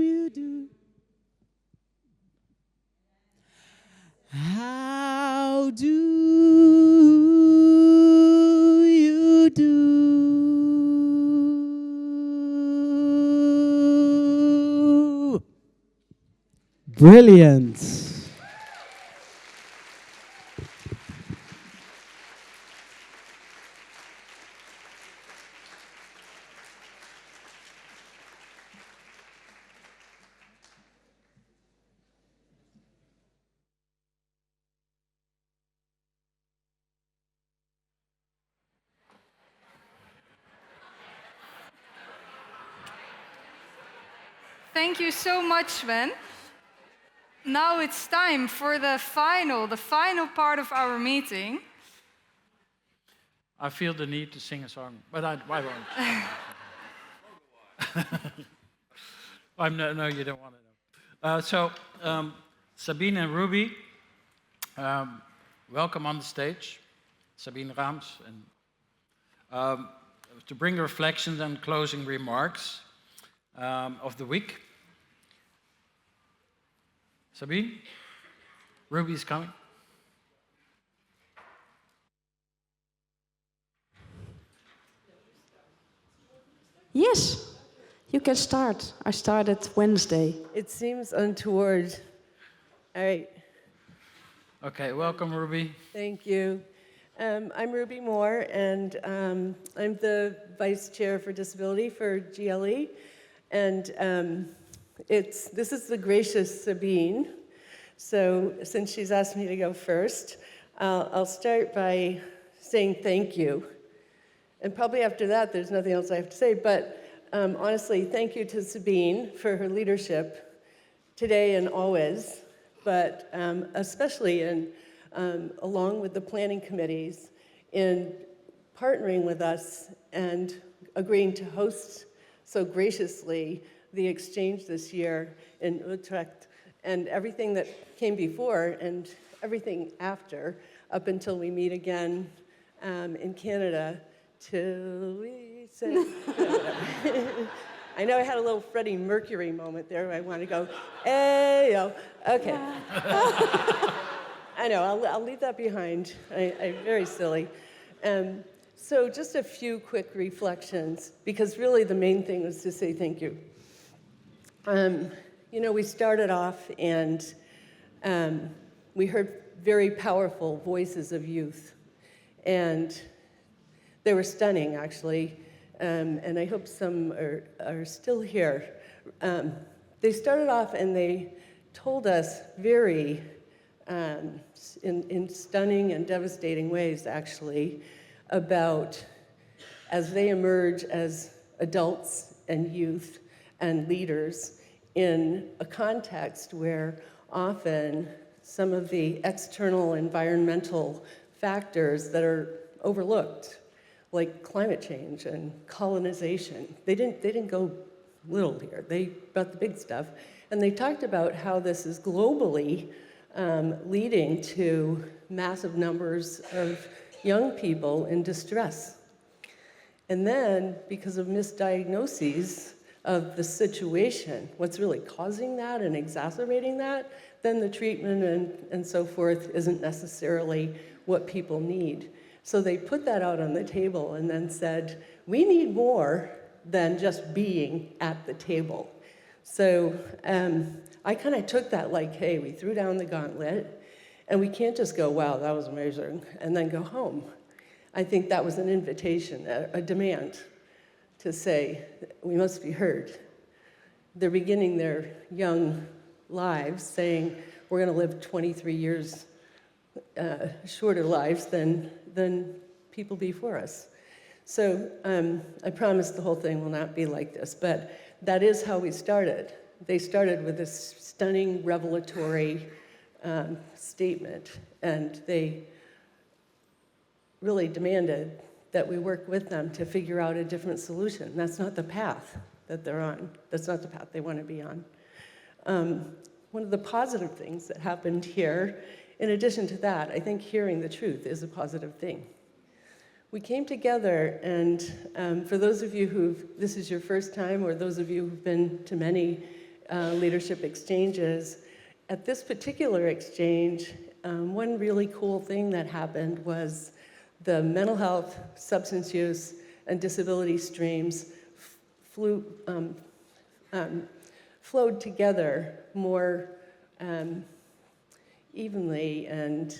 you do? How do you do? Brilliant. Thank you so much, Sven. Now it's time for the final part of our meeting. I feel the need to sing a song, but I won't. No, you don't want to know. Sabine and Ruby, welcome on the stage. Sabine Raams, and to bring reflections and closing remarks of the week. Sabine, Ruby is coming. Yes, you can start. I started Wednesday. It seems untoward. All right. Okay, welcome, Ruby. Thank you. I'm Ruby Moore, and I'm the Vice Chair for Disability for GLE. And this is the gracious Sabine. So since she's asked me to go first, I'll start by saying thank you. And probably after that, there's nothing else I have to say. But honestly, thank you to Sabine for her leadership today and always, but especially along with the planning committees in partnering with us and agreeing to host so graciously the exchange this year in Utrecht, and everything that came before and everything after, up until we meet again in Canada, till we say. I know I had a little Freddie Mercury moment there where I want to go, hey-yo. Okay. I know, I'll leave that behind. I'm very silly. So just a few quick reflections, because really the main thing was to say thank you. You know, we started off and we heard very powerful voices of youth. And they were stunning, actually. And I hope some are still here. They started off and they told us very, in stunning and devastating ways, actually, about as they emerge as adults and youth and leaders in a context where often some of the external environmental factors that are overlooked, like climate change and colonization, they didn't go little here. They brought the big stuff. And they talked about how this is globally leading to massive numbers of young people in distress. And then, because of misdiagnoses of the situation, what's really causing that and exacerbating that, then the treatment and so forth isn't necessarily what people need. So they put that out on the table and then said, we need more than just being at the table. So I kind of took that like, hey, we threw down the gauntlet, and we can't just go, wow, that was amazing, and then go home. I think that was an invitation, a demand to say, we must be heard. They're beginning their young lives saying, we're going to live 23 years shorter lives than people before us. So I promise the whole thing will not be like this, but that is how we started. They started with this stunning revelatory statement, and they really demanded that we work with them to figure out a different solution. That's not the path that they're on. That's not the path they want to be on. One of the positive things that happened here, in addition to that, I think hearing the truth is a positive thing. We came together, and for those of you this is your first time, or those of you who've been to many leadership exchanges, at this particular exchange, one really cool thing that happened was the mental health, substance use, and disability streams flowed together more evenly and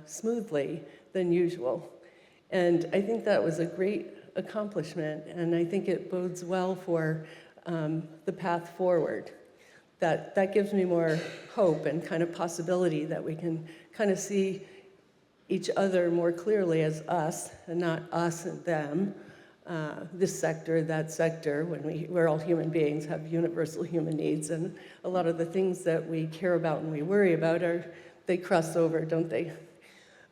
smoothly than usual. And I think that was a great accomplishment, and I think it bodes well for the path forward. That gives me more hope and kind of possibility that we can kind of see each other more clearly as us, and not us and them, this sector, that sector, when we're all human beings, have universal human needs, and a lot of the things that we care about and we worry about they cross over, don't they?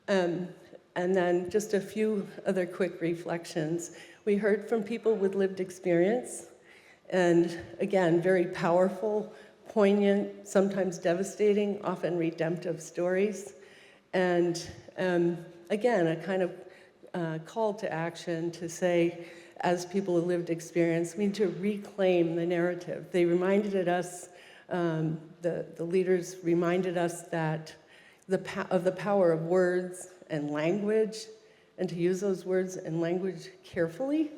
And then just a few other quick reflections. We heard from people with lived experience, and again, very powerful, poignant, sometimes devastating, often redemptive stories. And again, a kind of call to action to say, as people with lived experience, we need to reclaim the narrative. They reminded us, the leaders reminded us that of the power of words and language, and to use those words and language carefully,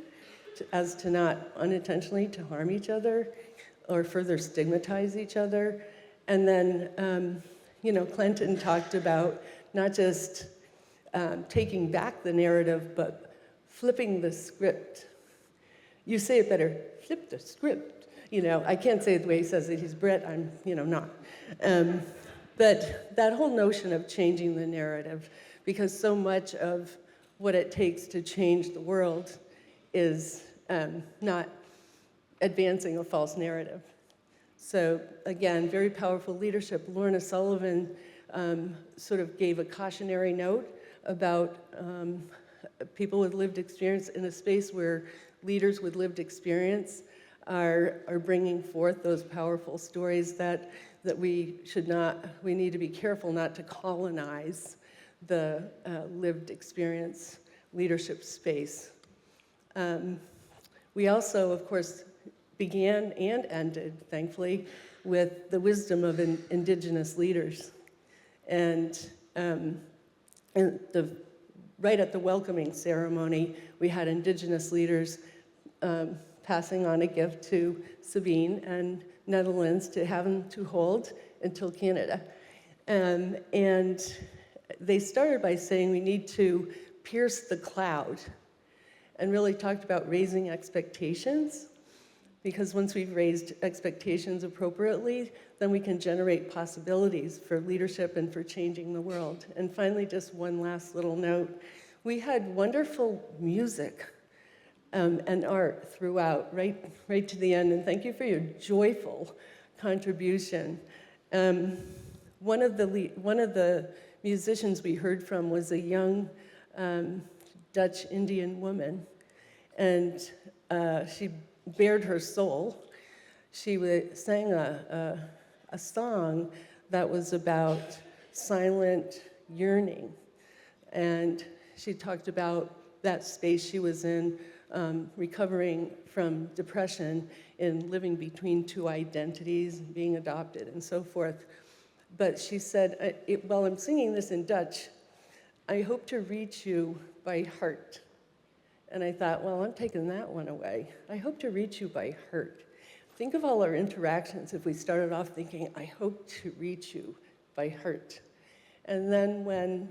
as to not unintentionally to harm each other or further stigmatize each other. And then, Clinton talked about not just taking back the narrative, but flipping the script. You say it better, flip the script. I can't say it the way he says it, he's Brit, I'm, not. But that whole notion of changing the narrative, because so much of what it takes to change the world is not advancing a false narrative. So again, very powerful leadership. Lorna Sullivan sort of gave a cautionary note about people with lived experience in a space where leaders with lived experience are bringing forth those powerful stories that we need to be careful not to colonize the lived experience leadership space. We also, of course, began and ended, thankfully, with the wisdom of Indigenous leaders. And right at the welcoming ceremony, we had Indigenous leaders passing on a gift to Sabine and Netherlands to have them to hold until Canada. And they started by saying we need to pierce the cloud, and really talked about raising expectations, because once we've raised expectations appropriately, then we can generate possibilities for leadership and for changing the world. And finally, just one last little note. We had wonderful music and art throughout, right to the end, and thank you for your joyful contribution. One of the musicians we heard from was a young Dutch Indian woman, and she bared her soul. She sang a song that was about silent yearning, and she talked about that space she was in, recovering from depression and living between two identities, being adopted and so forth. But she said, while I'm singing this in Dutch, I hope to reach you by heart. And I thought, well, I'm taking that one away. I hope to reach you by heart. Think of all our interactions if we started off thinking, I hope to reach you by heart. And then when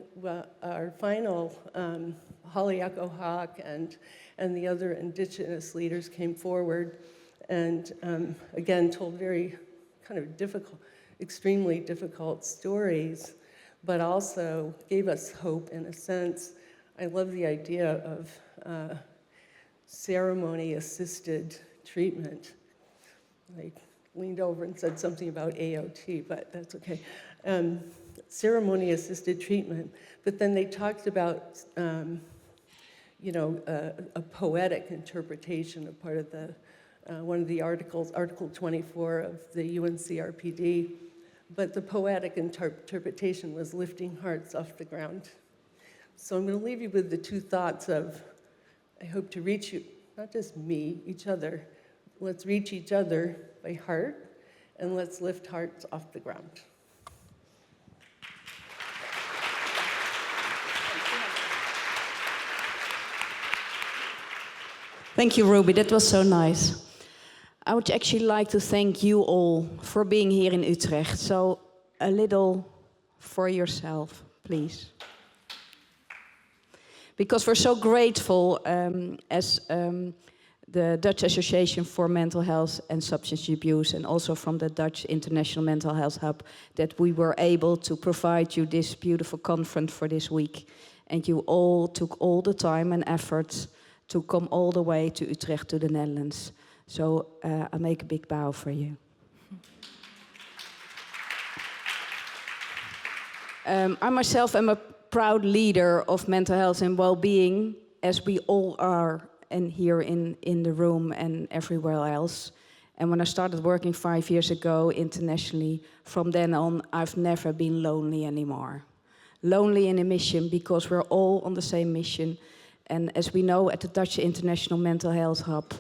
our final, Koha and the other Indigenous leaders came forward and again told very kind of difficult, extremely difficult stories, but also gave us hope in a sense. I love the idea of ceremony-assisted treatment. I leaned over and said something about AOT, but that's okay. Ceremony-assisted treatment, but then they talked about, a poetic interpretation of part of the, one of the articles, Article 24 of the UNCRPD, but the poetic interpretation was lifting hearts off the ground. So I'm going to leave you with the two thoughts of, I hope to reach you, not just me, each other. Let's reach each other by heart, and let's lift hearts off the ground. Thank you, Ruby. That was so nice. I would actually like to thank you all for being here in Utrecht. So a little for yourself, please. Because we're so grateful as the Dutch Association for Mental Health and Substance Abuse, and also from the Dutch International Mental Health Hub, that we were able to provide you this beautiful conference for this week. And you all took all the time and effort to come all the way to Utrecht, to the Netherlands. So I make a big bow for you. I myself am a proud leader of mental health and well-being, as we all are, and here in the room and everywhere else. And when I started working 5 years ago internationally, from then on, I've never been lonely anymore. Lonely in a mission, because we're all on the same mission. And as we know at the Dutch International Mental Health Hub,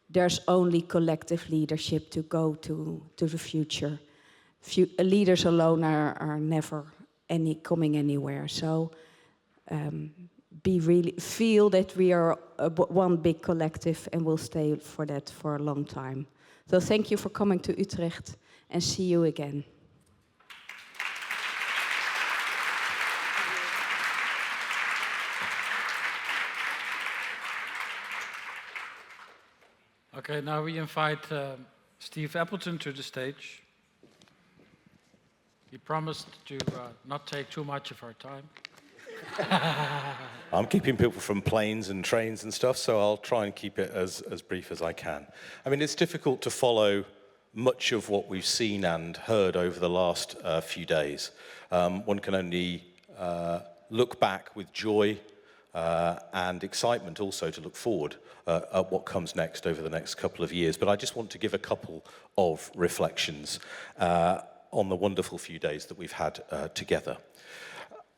there's only collective leadership to go to the future. Leaders alone are never coming anywhere. So feel that we are one big collective, and will stay for that for a long time. So thank you for coming to Utrecht, and see you again. Okay, now we invite Steve Appleton to the stage. He promised to not take too much of our time. I'm keeping people from planes and trains and stuff, so I'll try and keep it as brief as I can. I mean, it's difficult to follow much of what we've seen and heard over the last few days. One can only look back with joy and excitement also to look forward at what comes next over the next couple of years. But I just want to give a couple of reflections on the wonderful few days that we've had together.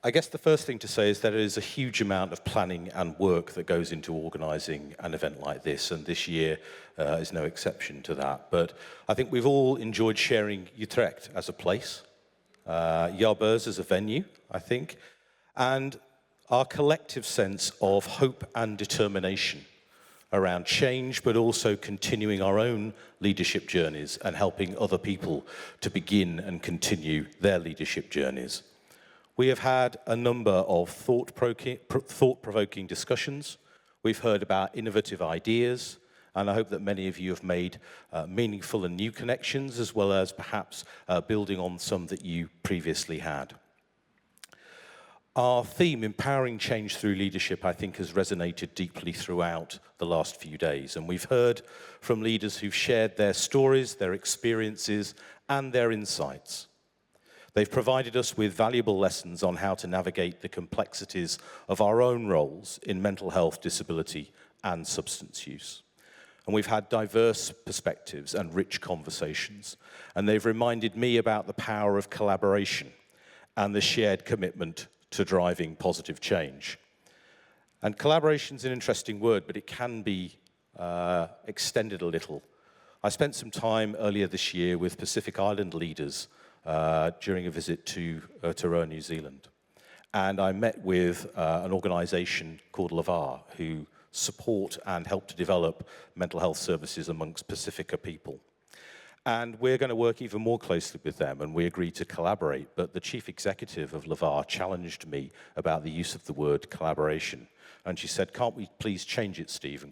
I guess the first thing to say is there is a huge amount of planning and work that goes into organising an event like this, and this year is no exception to that. But I think we've all enjoyed sharing Utrecht as a place, Jaarbeurs as a venue, I think, and our collective sense of hope and determination around change, but also continuing our own leadership journeys and helping other people to begin and continue their leadership journeys. We have had a number of thought-provoking discussions. We've heard about innovative ideas, and I hope that many of you have made meaningful and new connections, as well as perhaps building on some that you previously had. Our theme, Empowering Change Through Leadership, I think has resonated deeply throughout the last few days. And we've heard from leaders who've shared their stories, their experiences, and their insights. They've provided us with valuable lessons on how to navigate the complexities of our own roles in mental health, disability, and substance use. And we've had diverse perspectives and rich conversations. And they've reminded me about the power of collaboration and the shared commitment to driving positive change. And collaboration is an interesting word, but it can be extended a little. I spent some time earlier this year with Pacific Island leaders during a visit to Aotearoa, New Zealand. And I met with an organisation called LAVAR, who support and help to develop mental health services amongst Pacifica people. And we're going to work even more closely with them, and we agreed to collaborate. But the chief executive of LAVAR challenged me about the use of the word collaboration. And she said, "Can't we please change it, Steve, and